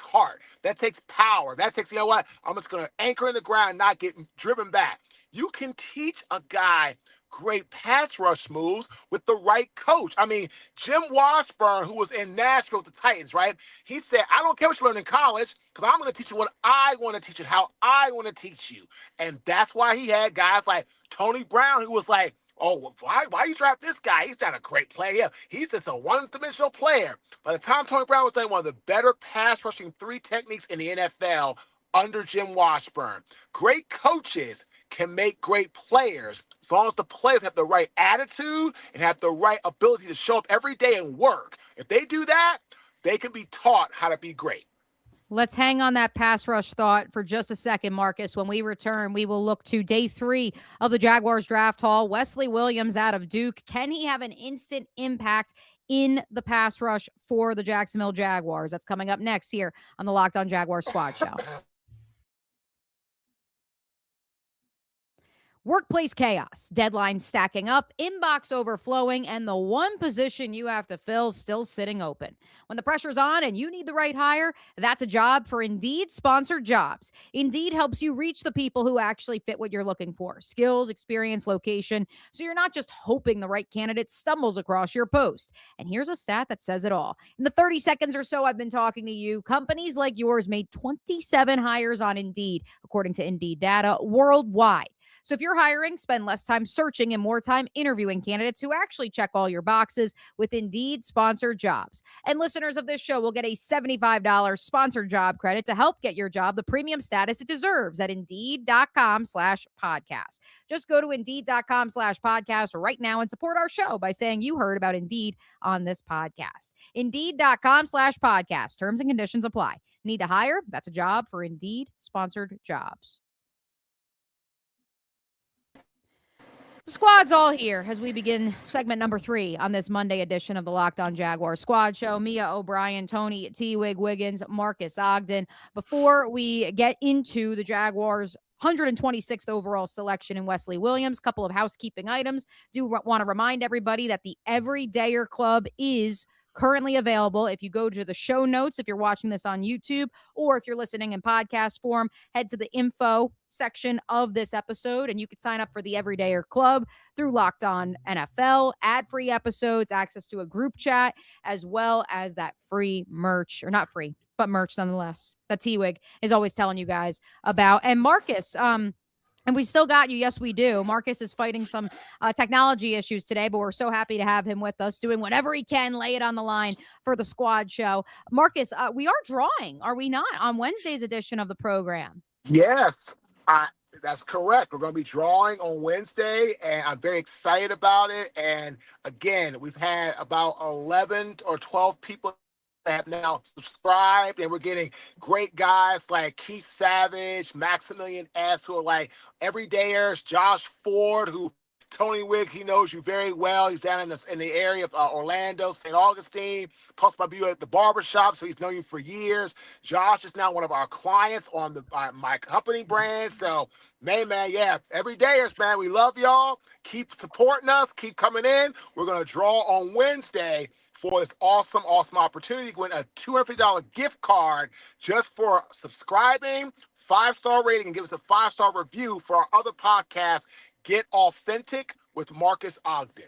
heart. That takes power. That takes, I'm just going to anchor in the ground, not get driven back. You can teach a guy great pass rush moves with the right coach. I mean, Jim Washburn, who was in Nashville with the Titans, right? He said, I don't care what you learn in college, because I'm going to teach you what I want to teach you, how I want to teach you. And that's why he had guys like Tony Brown, who was like, oh, why you draft this guy? He's not a great player. Yeah, he's just a one-dimensional player. By the time Tony Brown was playing one of the better pass rushing 3 techniques in the NFL under Jim Washburn. Great coaches can make great players as long as the players have the right attitude and have the right ability to show up every day and work. If they do that, they can be taught how to be great. Let's hang on that pass rush thought for just a second, Marcus. When we return, we will look to day 3 of the Jaguars draft haul. Wesley Williams out of Duke. Can he have an instant impact in the pass rush for the Jacksonville Jaguars? That's coming up next here on the Locked On Jaguars Squad Show. Workplace chaos, deadlines stacking up, inbox overflowing, and the one position you have to fill still sitting open. When the pressure's on and you need the right hire, that's a job for Indeed sponsored jobs. Indeed helps you reach the people who actually fit what you're looking for. Skills, experience, location. So you're not just hoping the right candidate stumbles across your post. And here's a stat that says it all. In the 30 seconds or so I've been talking to you, companies like yours made 27 hires on Indeed, according to Indeed data, worldwide. So if you're hiring, spend less time searching and more time interviewing candidates who actually check all your boxes with Indeed sponsored jobs. And listeners of this show will get a $75 sponsored job credit to help get your job the premium status it deserves at Indeed.com/podcast. Just go to Indeed.com/podcast right now and support our show by saying you heard about Indeed on this podcast. Indeed.com/podcast. Terms and conditions apply. Need to hire? That's a job for Indeed sponsored jobs. The squad's all here as we begin segment number 3 on this Monday edition of the Locked On Jaguars Squad Show. Mia O'Brien, Tony T. Wigg, Wiggins, Marques Ogden. Before we get into the Jaguars' 126th overall selection in Wesley Williams, couple of housekeeping items. Do want to remind everybody that the Everydayer Club is currently available. If you go to the show notes, if you're watching this on YouTube, or if you're listening in podcast form, head to the info section of this episode and you could sign up for the Everydayer Club through Locked On NFL, ad-free episodes, access to a group chat, as well as that free merch, or not free, but merch nonetheless, that T-Wig is always telling you guys about. And Marcus, and we still got you. Yes, we do. Marcus is fighting some technology issues today, but we're so happy to have him with us, doing whatever he can, lay it on the line for the squad show. Marcus, we are drawing, are we not, on Wednesday's edition of the program? Yes, that's correct. We're going to be drawing on Wednesday, and I'm very excited about it. And again, we've had about 11 or 12 people have now subscribed, and we're getting great guys like Keith Savage, Maximilian S., who are like everydayers, Josh Ford, who Tony Wigg, he knows you very well. He's down in the area of Orlando, St. Augustine. Talks about you at the barbershop, so he's known you for years. Josh is now one of our clients on the my company brand. So, man, yeah, everydayers, man, we love y'all. Keep supporting us. Keep coming in. We're going to draw on Wednesday for this awesome opportunity to win a $250 gift card just for subscribing, 5-star rating, and give us a 5-star review for our other podcast, Get Authentic with Marques Ogden.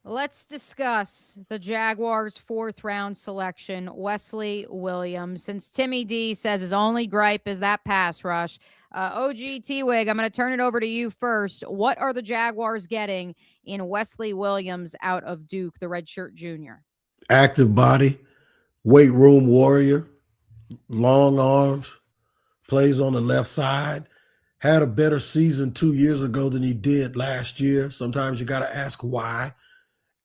Let's discuss the Jaguars' 4th round selection, Wesley Williams. Since Timmy D says his only gripe is that pass rush, OG T-Wig, I'm going to turn it over to you first. What are the Jaguars getting in Wesley Williams out of Duke, the redshirt junior? Active body, weight room warrior, long arms, plays on the left side, had a better season 2 years ago than he did last year. Sometimes you got to ask why.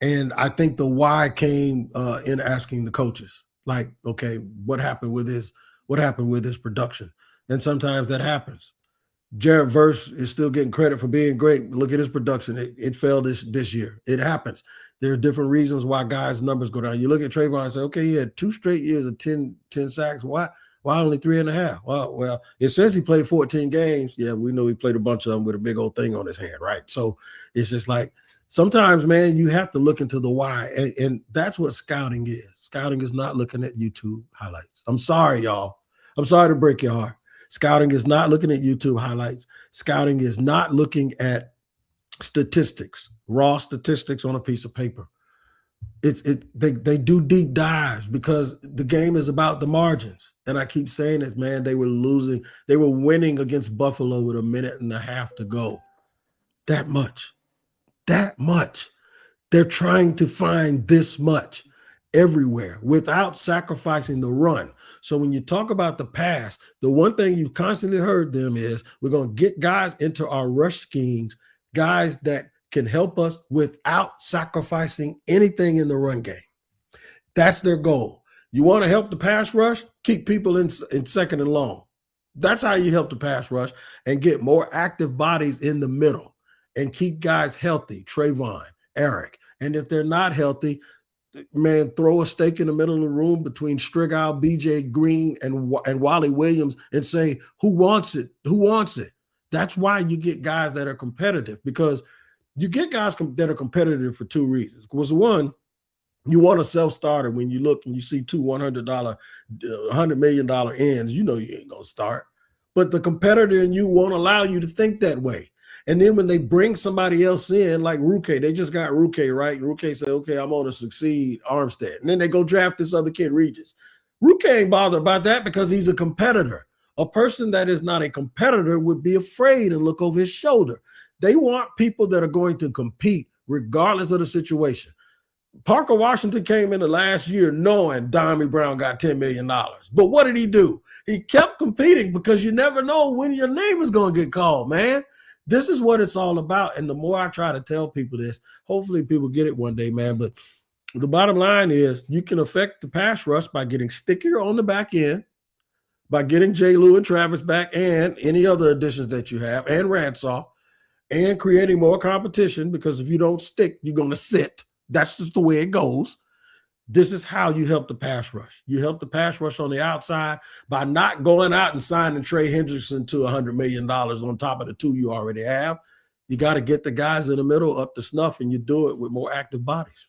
And I think the why came in asking the coaches, like, okay, what happened with his production? And sometimes that happens. Jared Verse is still getting credit for being great. Look at his production. It fell this year. It happens. There are different reasons why guys' numbers go down. You look at Trayvon and say, okay, he had 2 straight years of 10 sacks. Why only 3.5? Well, it says he played 14 games. Yeah, we know he played a bunch of them with a big old thing on his hand, right? So it's just like, sometimes, man, you have to look into the why, and that's what scouting is. Scouting is not looking at YouTube highlights. I'm sorry, y'all. I'm sorry to break your heart. Scouting is not looking at YouTube highlights. Scouting is not looking at statistics, raw statistics on a piece of paper. They do deep dives because the game is about the margins. And I keep saying this, man, they were losing. They were winning against Buffalo with 1.5 minutes to go. That much. They're trying to find this much everywhere without sacrificing the run. So when you talk about the pass, the one thing you've constantly heard them is we're going to get guys into our rush schemes, guys that can help us without sacrificing anything in the run game. That's their goal. You want to help the pass rush? Keep people in second and long. That's how you help the pass rush and get more active bodies in the middle and keep guys healthy, Trayvon, Eric. And if they're not healthy, man, throw a stake in the middle of the room between Strigal, BJ Green, and Wally Williams and say, who wants it? Who wants it? That's why you get guys that are competitive, because you get guys that are competitive for 2 reasons. Because one, you want a self-starter. When you look and you see 2 $100 million ends, you know you ain't going to start. But the competitor in you won't allow you to think that way. And then when they bring somebody else in, like Rugiet, they just got Rugiet, right? And Rugiet said, okay, I'm going to succeed Armstead. And then they go draft this other kid, Regis. Rugiet ain't bothered about that because he's a competitor. A person that is not a competitor would be afraid and look over his shoulder. They want people that are going to compete regardless of the situation. Parker Washington came in the last year knowing Dommy Brown got $10 million. But what did he do? He kept competing because you never know when your name is going to get called, man. This is what it's all about. And the more I try to tell people this, hopefully people get it one day, man. But the bottom line is you can affect the pass rush by getting stickier on the back end, by getting J. Lou and Travis back and any other additions that you have, and Ransaw, and creating more competition, because if you don't stick, you're going to sit. That's just the way it goes. This is how you help the pass rush. You help the pass rush on the outside by not going out and signing Trey Hendrickson to $100 million on top of the 2 you already have. You got to get the guys in the middle up to snuff, and you do it with more active bodies.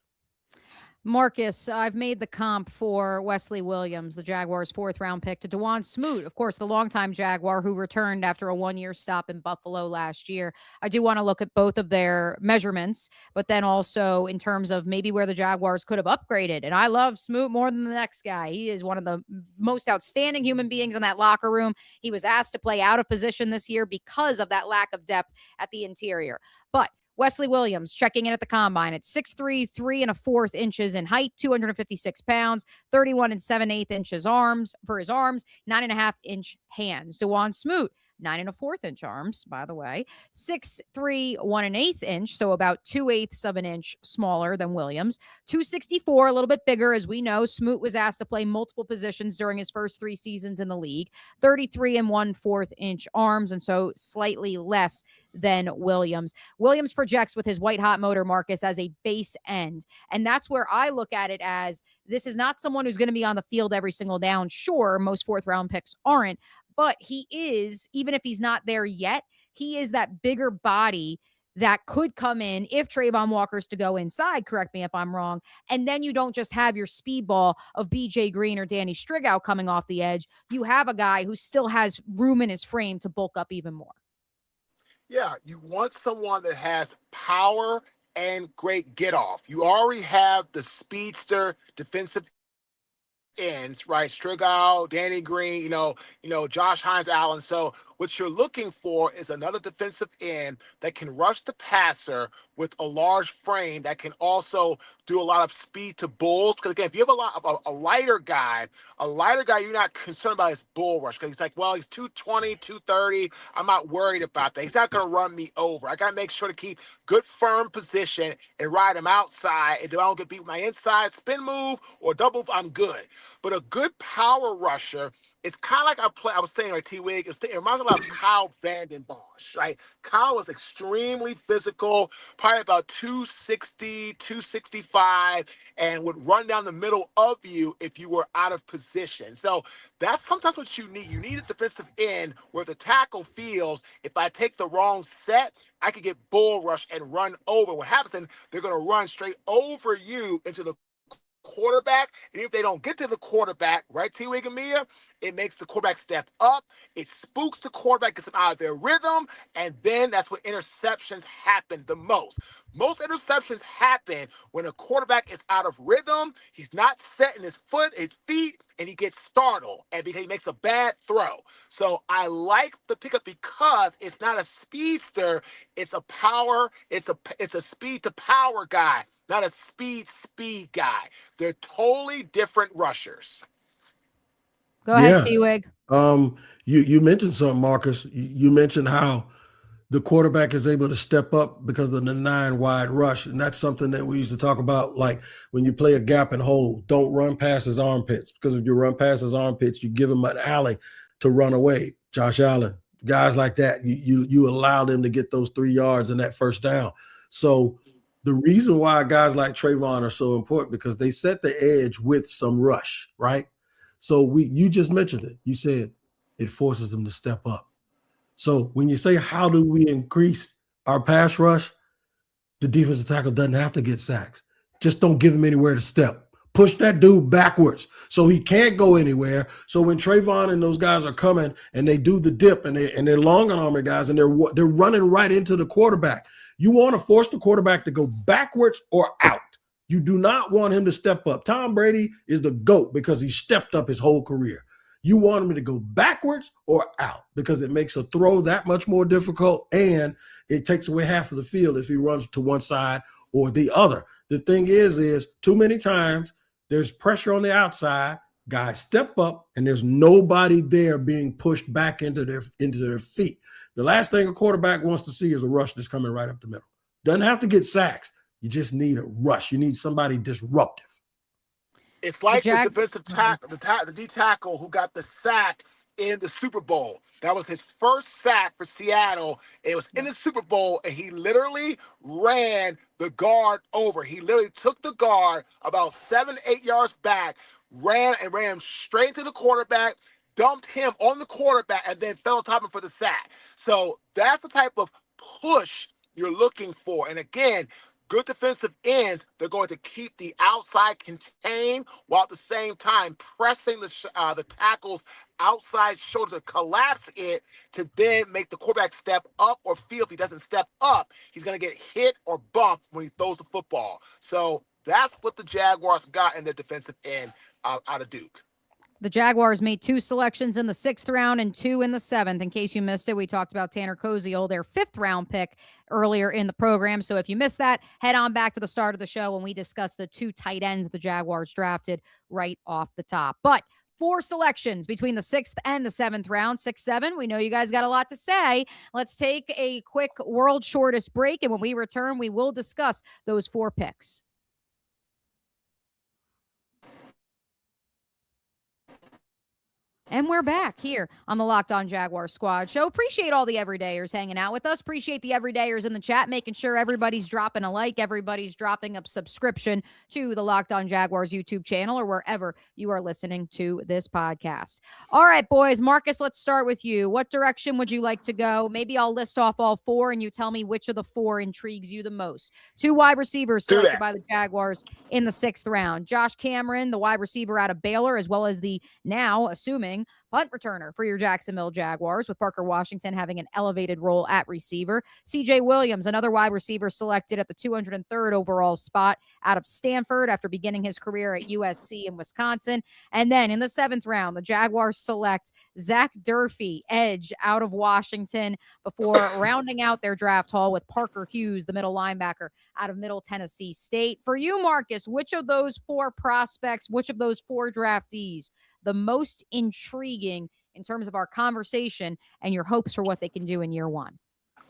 Marcus, I've made the comp for Wesley Williams, the Jaguars' 4th round pick, to Dawon Smoot, of course, the longtime Jaguar who returned after a 1-year stop in Buffalo last year. I do want to look at both of their measurements, but then also in terms of maybe where the Jaguars could have upgraded. And I love Smoot more than the next guy. He is one of the most outstanding human beings in that locker room. He was asked to play out of position this year because of that lack of depth at the interior. But Wesley Williams checking in at the combine at 6'3", 3 1/4 inches in height, 256 pounds, 31 7/8 inches arms for his arms, 9.5-inch hands. Dawon Smoot, 9 1/4 inch arms, by the way, 6'3", 1 1/8 inch, so about 2/8 of an inch smaller than Williams, 264, a little bit bigger. As we know, Smoot was asked to play multiple positions during his first 3 seasons in the league, 33 1/4 inch arms, and so slightly less than Williams. Williams projects with his white hot motor, Marcus, as a base end. And that's where I look at it as this is not someone who's going to be on the field every single down. Sure, most fourth round picks aren't, but he is, even if he's not there yet, he is that bigger body that could come in if Trayvon Walker's to go inside, correct me if I'm wrong, and then you don't just have your speedball of BJ Green or Danny Strigow coming off the edge. You have a guy who still has room in his frame to bulk up even more. Yeah, you want someone that has power and great get off. You already have the speedster defensive ends, right? Strigow, Danny Green, Josh Hines Allen. So what you're looking for is another defensive end that can rush the passer with a large frame that can also do a lot of speed to bulls. Because again, if you have a lighter guy, you're not concerned about his bull rush because he's like, well, he's 220, 230. I'm not worried about that. He's not going to run me over. I got to make sure to keep good firm position and ride him outside. And if I don't get beat with my inside spin move or double, I'm good. But a good power rusher, it's kind of like I was saying, like T-Wig, it reminds me of Kyle Vanden Bosch, right? Kyle was extremely physical, probably about 260, 265, and would run down the middle of you if you were out of position. So that's sometimes what you need. You need a defensive end where the tackle feels, if I take the wrong set, I could get bull rush and run over. What happens is they're going to run straight over you into the quarterback, and if they don't get to the quarterback, right, T-Wig and Mia, it makes the quarterback step up, it spooks the quarterback, gets them out of their rhythm, and then that's when interceptions happen the most. Most interceptions happen when a quarterback is out of rhythm, he's not setting his feet, and he gets startled, and because he makes a bad throw. So I like the pickup because it's not a speedster, it's a power, it's a speed to power guy, not a speed guy. They're totally different rushers. Go ahead, T-Wig. You mentioned something, Marcus. You mentioned how the quarterback is able to step up because of the 9 wide rush. And that's something that we used to talk about, like when you play a gap and hold, don't run past his armpits, because if you run past his armpits, you give him an alley to run away. Josh Allen, guys like that, you allow them to get those 3 yards and that first down. So the reason why guys like Trayvon are so important, because they set the edge with some rush, right? So you just mentioned it. You said it forces them to step up. So when you say, how do we increase our pass rush? The defensive tackle doesn't have to get sacks. Just don't give him anywhere to step. Push that dude backwards so he can't go anywhere. So when Trayvon and those guys are coming and they do the dip and they're long armor guys and they're running right into the quarterback, you want to force the quarterback to go backwards or out. You do not want him to step up. Tom Brady is the GOAT because he stepped up his whole career. You want him to go backwards or out because it makes a throw that much more difficult, and it takes away half of the field if he runs to one side or the other. The thing is too many times there's pressure on the outside, guys step up, and there's nobody there being pushed back into their feet. The last thing a quarterback wants to see is a rush that's coming right up the middle. Doesn't have to get sacks. You just need a rush. You need somebody disruptive. It's like the defensive tackle, the D tackle who got the sack in the Super Bowl. That was his first sack for Seattle. It was in the Super Bowl, and he literally ran the guard over. He literally took the guard about 7-8 yards back, ran him straight to the quarterback, dumped him on the quarterback, and then fell on top of him for the sack. So that's the type of push you're looking for. And again, good defensive ends, they're going to keep the outside contained while at the same time pressing the tackle's outside shoulder to collapse it to then make the quarterback step up or feel if he doesn't step up, he's going to get hit or bumped when he throws the football. So that's what the Jaguars got in their defensive end out of Duke. The Jaguars made 2 selections in the 6th round and 2 in the 7th. In case you missed it, we talked about Tanner Kosiel, their 5th round pick earlier in the program. So if you missed that, head on back to the start of the show when we discussed the 2 tight ends the Jaguars drafted right off the top. But 4 selections between the 6th and the 7th round. 6-7. We know you guys got a lot to say. Let's take a quick world's shortest break, and when we return, we will discuss those 4 picks. And we're back here on the Locked On Jaguar Squad Show. Appreciate all the everydayers hanging out with us. Appreciate the everydayers in the chat, making sure everybody's dropping a like, everybody's dropping a subscription to the Locked On Jaguars YouTube channel or wherever you are listening to this podcast. All right, boys. Marcus, let's start with you. What direction would you like to go? Maybe I'll list off all 4 and you tell me which of the 4 intrigues you the most. 2 wide receivers selected by the Jaguars in the 6th round. Josh Cameron, the wide receiver out of Baylor, as well as the now assuming punt returner for your Jacksonville Jaguars, with Parker Washington having an elevated role at receiver. CJ Williams, another wide receiver selected at the 203rd overall spot out of Stanford after beginning his career at USC in Wisconsin. And then in the 7th round, the Jaguars select Zach Durfee, edge out of Washington, before rounding out their draft haul with Parker Hughes, the middle linebacker out of Middle Tennessee State. For you, Marcus, which of those 4 prospects, which of those 4 draftees the most intriguing in terms of our conversation and your hopes for what they can do in year 1?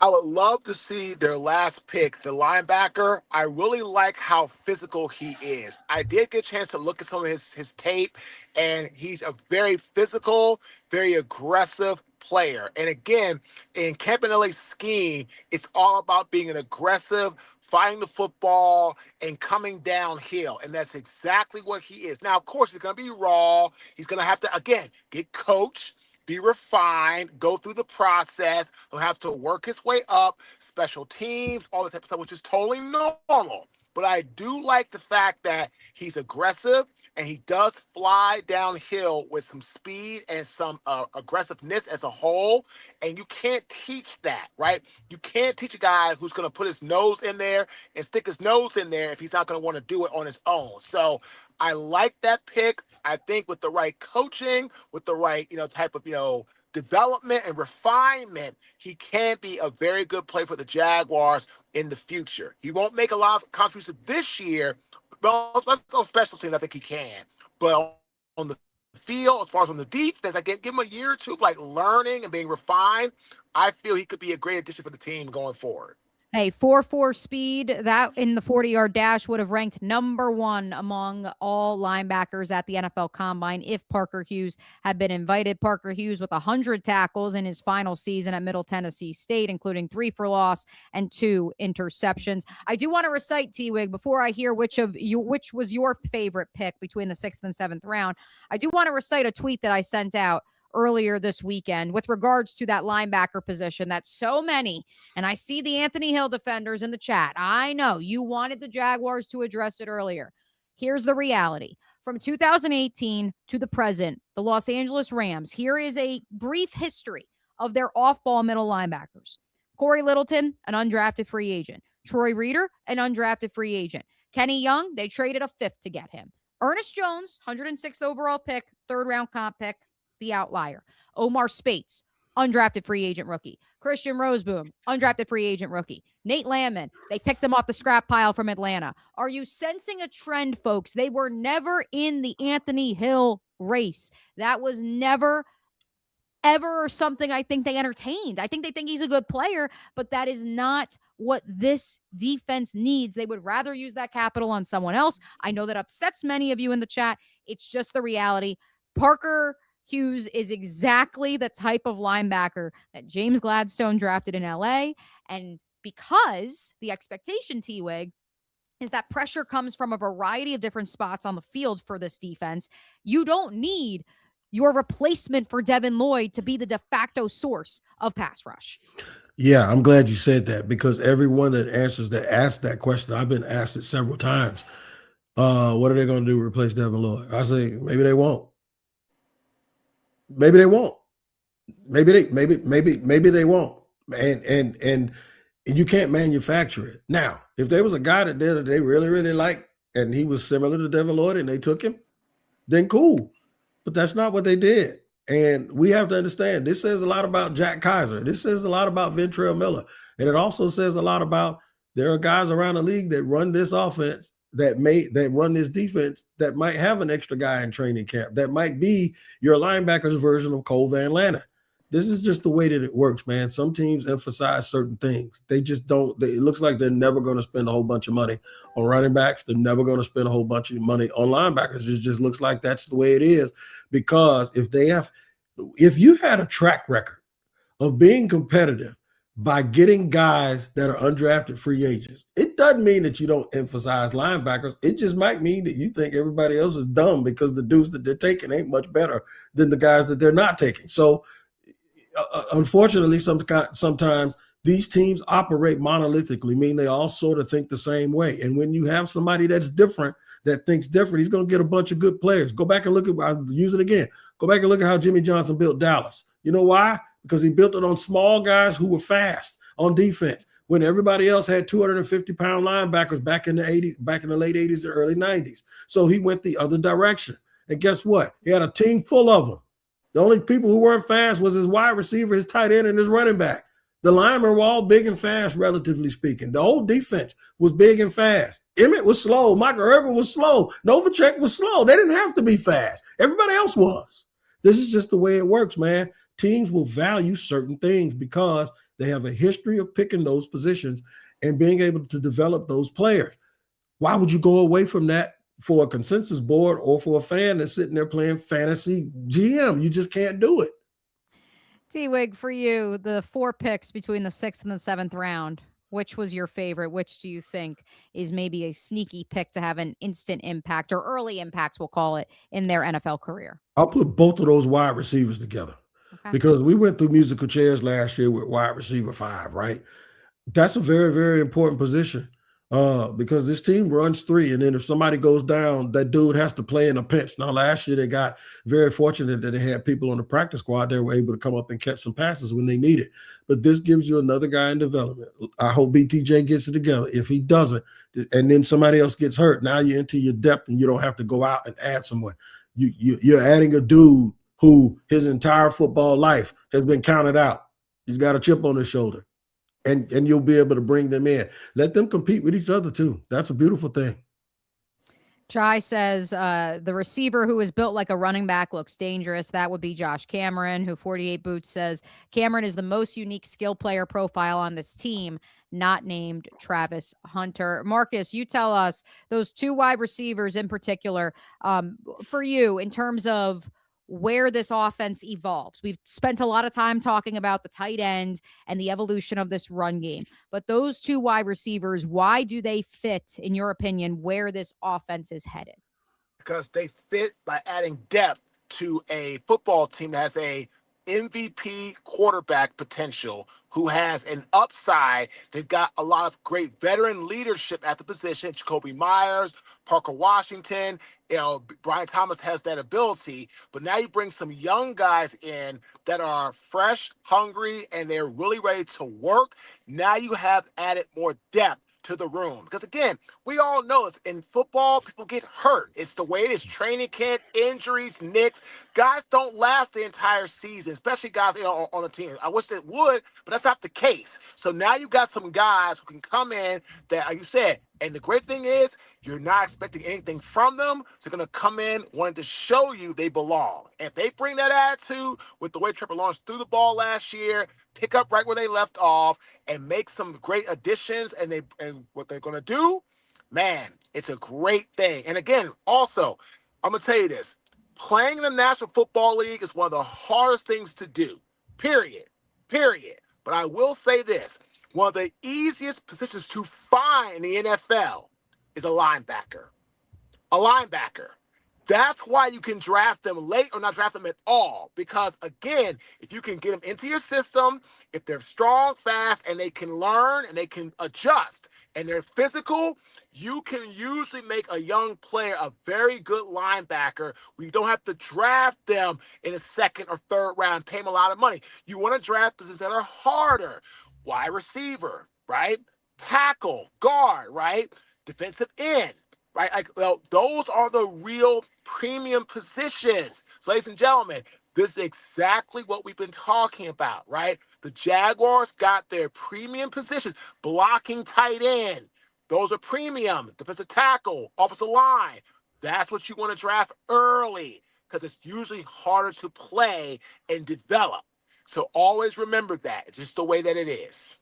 I would love to see their last pick, the linebacker. I really like how physical he is. I did get a chance to look at some of his tape, and he's a very physical, very aggressive player. And again, in Campanelli's scheme, it's all about being an aggressive, finding the football and coming downhill. And that's exactly what he is. Now, of course, he's going to be raw. He's going to have to, again, get coached, be refined, go through the process. He'll have to work his way up, special teams, all this type of stuff, which is totally normal. But I do like the fact that he's aggressive and he does fly downhill with some speed and some aggressiveness as a whole. And you can't teach that, right? You can't teach a guy who's going to put his nose in there and stick his nose in there if he's not going to want to do it on his own. So I like that pick. I think with the right coaching, with the right, type of, development and refinement, he can be a very good player for the Jaguars in the future. He won't make a lot of contributions this year, but on special teams, I think he can. But on the field, as far as on the defense, I give him a year or 2 of like learning and being refined. I feel he could be a great addition for the team going forward. Hey, 4.4 speed, that in the 40-yard dash would have ranked number 1 among all linebackers at the NFL Combine if Parker Hughes had been invited. Parker Hughes with 100 tackles in his final season at Middle Tennessee State, including 3 for loss and 2 interceptions. I do want to recite, T-Wig, before I hear which was your favorite pick between the 6th and 7th round. I do want to recite a tweet that I sent out earlier this weekend with regards to that linebacker position that so many, and I see the Anthony Hill defenders in the chat. I know you wanted the Jaguars to address it earlier. Here's the reality. From 2018 to the present, the Los Angeles Rams, here is a brief history of their off-ball middle linebackers. Corey Littleton, an undrafted free agent. Troy Reeder, an undrafted free agent. Kenny Young, they traded a 5th to get him. Ernest Jones, 106th overall pick, 3rd round comp pick, the outlier. Omar Spates, undrafted free agent rookie. Christian Roseboom, undrafted free agent rookie. Nate Landman, they picked him off the scrap pile from Atlanta. Are you sensing a trend, folks? They were never in the Anthony Hill race. That was never, ever something I think they entertained. I think they think he's a good player, but that is not what this defense needs. They would rather use that capital on someone else. I know that upsets many of you in the chat. It's just the reality. Parker Hughes is exactly the type of linebacker that James Gladstone drafted in LA. And because the expectation, T-Wig, is that pressure comes from a variety of different spots on the field for this defense, you don't need your replacement for Devin Lloyd to be the de facto source of pass rush. Yeah, I'm glad you said that, because everyone that asked that question, I've been asked it several times. What are they going to do to replace Devin Lloyd? I say maybe they won't. Maybe they won't. Maybe they won't. And you can't manufacture it. Now, if there was a guy that they really, really like, and he was similar to Devin Lloyd and they took him, then cool. But that's not what they did. And we have to understand, this says a lot about Jack Kaiser. This says a lot about Ventrell Miller. And it also says a lot about there are guys around the league that run this offense that run this defense that might have an extra guy in training camp. That might be your linebackers version of Cole Van Lanner. This is just the way that it works, man. Some teams emphasize certain things. They just don't. It looks like they're never going to spend a whole bunch of money on running backs. They're never going to spend a whole bunch of money on linebackers. It just looks like that's the way it is. Because if you had a track record of being competitive by getting guys that are undrafted free agents, it doesn't mean that you don't emphasize linebackers. It just might mean that you think everybody else is dumb because the dudes that they're taking ain't much better than the guys that they're not taking. So, unfortunately, sometimes these teams operate monolithically, mean they all sort of think the same way. And when you have somebody that's different, that thinks different, he's going to get a bunch of good players. Go back and look at, I'll use it again. Go back and look at how Jimmy Johnson built Dallas. You know why? Because he built it on small guys who were fast on defense when everybody else had 250-pound linebackers back in the late 80s and early 90s. So he went the other direction. And guess what? He had a team full of them. The only people who weren't fast was his wide receiver, his tight end, and his running back. The linemen were all big and fast, relatively speaking. The whole defense was big and fast. Emmett was slow. Michael Irvin was slow. Novacek was slow. They didn't have to be fast. Everybody else was. This is just the way it works, man. Teams will value certain things because they have a history of picking those positions and being able to develop those players. Why would you go away from that for a consensus board or for a fan that's sitting there playing fantasy GM? You just can't do it. Wigg, for you, the 4 picks between the 6th and the 7th round, which was your favorite? Which do you think is maybe a sneaky pick to have an instant impact or early impact, we'll call it, in their NFL career? I'll put both of those wide receivers together. Okay. Because we went through musical chairs last year with wide receiver 5, right? That's a very, very important position because this team runs 3. And then if somebody goes down, that dude has to play in a pinch. Now, last year they got very fortunate that they had people on the practice squad that were able to come up and catch some passes when they need it. But this gives you another guy in development. I hope BTJ gets it together. If he doesn't, and then somebody else gets hurt, now you're into your depth and you don't have to go out and add someone. You're adding a dude who his entire football life has been counted out. He's got a chip on his shoulder. And you'll be able to bring them in. Let them compete with each other, too. That's a beautiful thing. Chai says the receiver who is built like a running back looks dangerous. That would be Josh Cameron, who 48 Boots says Cameron is the most unique skill player profile on this team, not named Travis Hunter. Marcus, you tell us those 2 wide receivers in particular for you in terms of where this offense evolves. We've spent a lot of time talking about the tight end and the evolution of this run game, but those 2 wide receivers, why do they fit, in your opinion, where this offense is headed? Because they fit by adding depth to a football team that has a MVP quarterback potential, who has an upside. They've got a lot of great veteran leadership at the position. Jacoby Myers, Parker Washington, Brian Thomas has that ability. But now you bring some young guys in that are fresh, hungry, and they're really ready to work. Now you have added more depth to the room. Because again, we all know this. In football, people get hurt. It's the way it is. Training camp, injuries, nicks. Guys don't last the entire season, especially guys on a team. I wish it would, but that's not the case. So now you got some guys who can come in that, like you said, and the great thing is you're not expecting anything from them. So they're going to come in wanting to show you they belong. And if they bring that attitude with the way Trevor Lawrence threw the ball last year, pick up right where they left off, and make some great additions, and what they're going to do, man, it's a great thing. And again, also, I'm going to tell you this. Playing in the National Football League is one of the hardest things to do, period. But I will say this. One of the easiest positions to find in the NFL is a linebacker. That's why you can draft them late or not draft them at all. Because, again, if you can get them into your system, if they're strong, fast, and they can learn and they can adjust, and they're physical, you can usually make a young player a very good linebacker where you don't have to draft them in the 2nd or 3rd round, pay them a lot of money. You want to draft positions that are harder. Wide receiver, right? Tackle, guard, right? Defensive end. Right? Those are the real premium positions. So, ladies and gentlemen, this is exactly what we've been talking about, right? The Jaguars got their premium positions, blocking tight end, Those are premium, defensive tackle, offensive line. That's what you want to draft early because it's usually harder to play and develop. So always remember that. It's just the way that it is.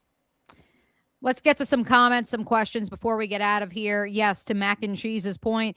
Let's get to some comments, some questions before we get out of here. Yes, to Mac and Cheese's point,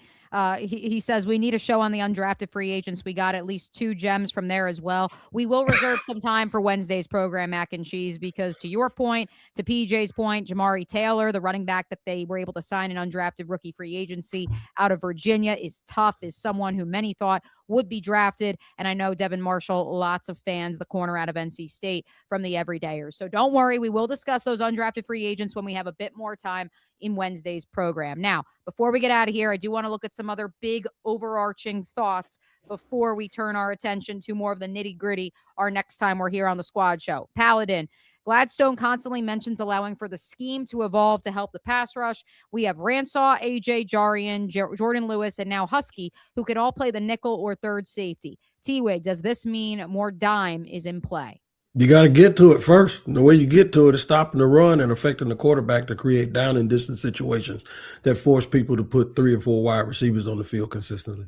he says we need a show on the undrafted free agents. We got at least 2 gems from there as well. We will reserve some time for Wednesday's program, Mac and Cheese, because to your point, to PJ's point, Jamari Taylor, the running back that they were able to sign an undrafted rookie free agency out of Virginia, is tough, is someone who many thought would be drafted. And I know Devin Marshall, lots of fans, the corner out of NC State from the Everydayers. So don't worry. We will discuss those undrafted free agents when we have a bit more time in Wednesday's program. Now, before we get out of here, I do want to look at some other big overarching thoughts before we turn our attention to more of the nitty gritty our next time we're here on the Squad Show. Paladin. Gladstone constantly mentions allowing for the scheme to evolve to help the pass rush. We have Ransaw, AJ, Jarian, Jordan Lewis, and now Husky, who can all play the nickel or third safety. T-Wig, does this mean more dime is in play? You got to get to it first. And the way you get to it is stopping the run and affecting the quarterback to create down and distance situations that force people to put 3 or 4 wide receivers on the field consistently.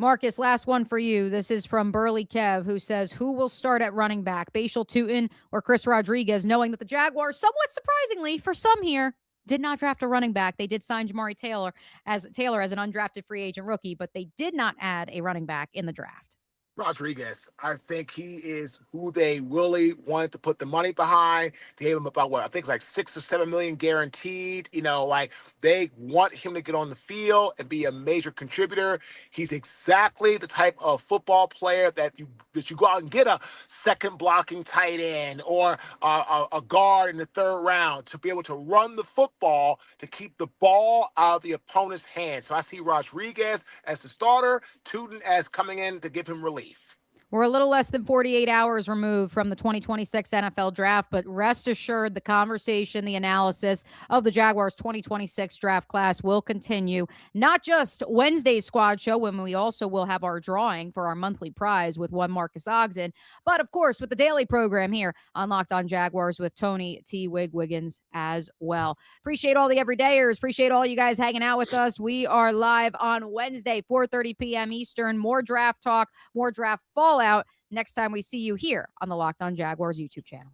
Marcus, last one for you. This is from Burley Kev, who says, who will start at running back, Bashal Tootin or Chris Rodriguez, knowing that the Jaguars, somewhat surprisingly for some here, did not draft a running back. They did sign Jamari Taylor as an undrafted free agent rookie, but they did not add a running back in the draft. Rodriguez, I think he is who they really wanted to put the money behind. They gave him about what I think it's like $6 or $7 million guaranteed. You know, like they want him to get on the field and be a major contributor. He's exactly the type of football player that you go out and get a second blocking tight end or a guard in the 3rd round to be able to run the football to keep the ball out of the opponent's hands. So I see Rodriguez as the starter, Tootin as coming in to give him relief. We're a little less than 48 hours removed from the 2026 NFL draft, but rest assured the conversation, the analysis of the Jaguars 2026 draft class will continue. Not just Wednesday's Squad Show, when we also will have our drawing for our monthly prize with one Marques Ogden, but of course with the daily program here on Locked On Jaguars with Tony T. Wiggins as well. Appreciate all the everydayers. Appreciate all you guys hanging out with us. We are live on Wednesday, 4:30 p.m. Eastern. More draft talk, more draft fallout next time we see you here on the Locked On Jaguars YouTube channel.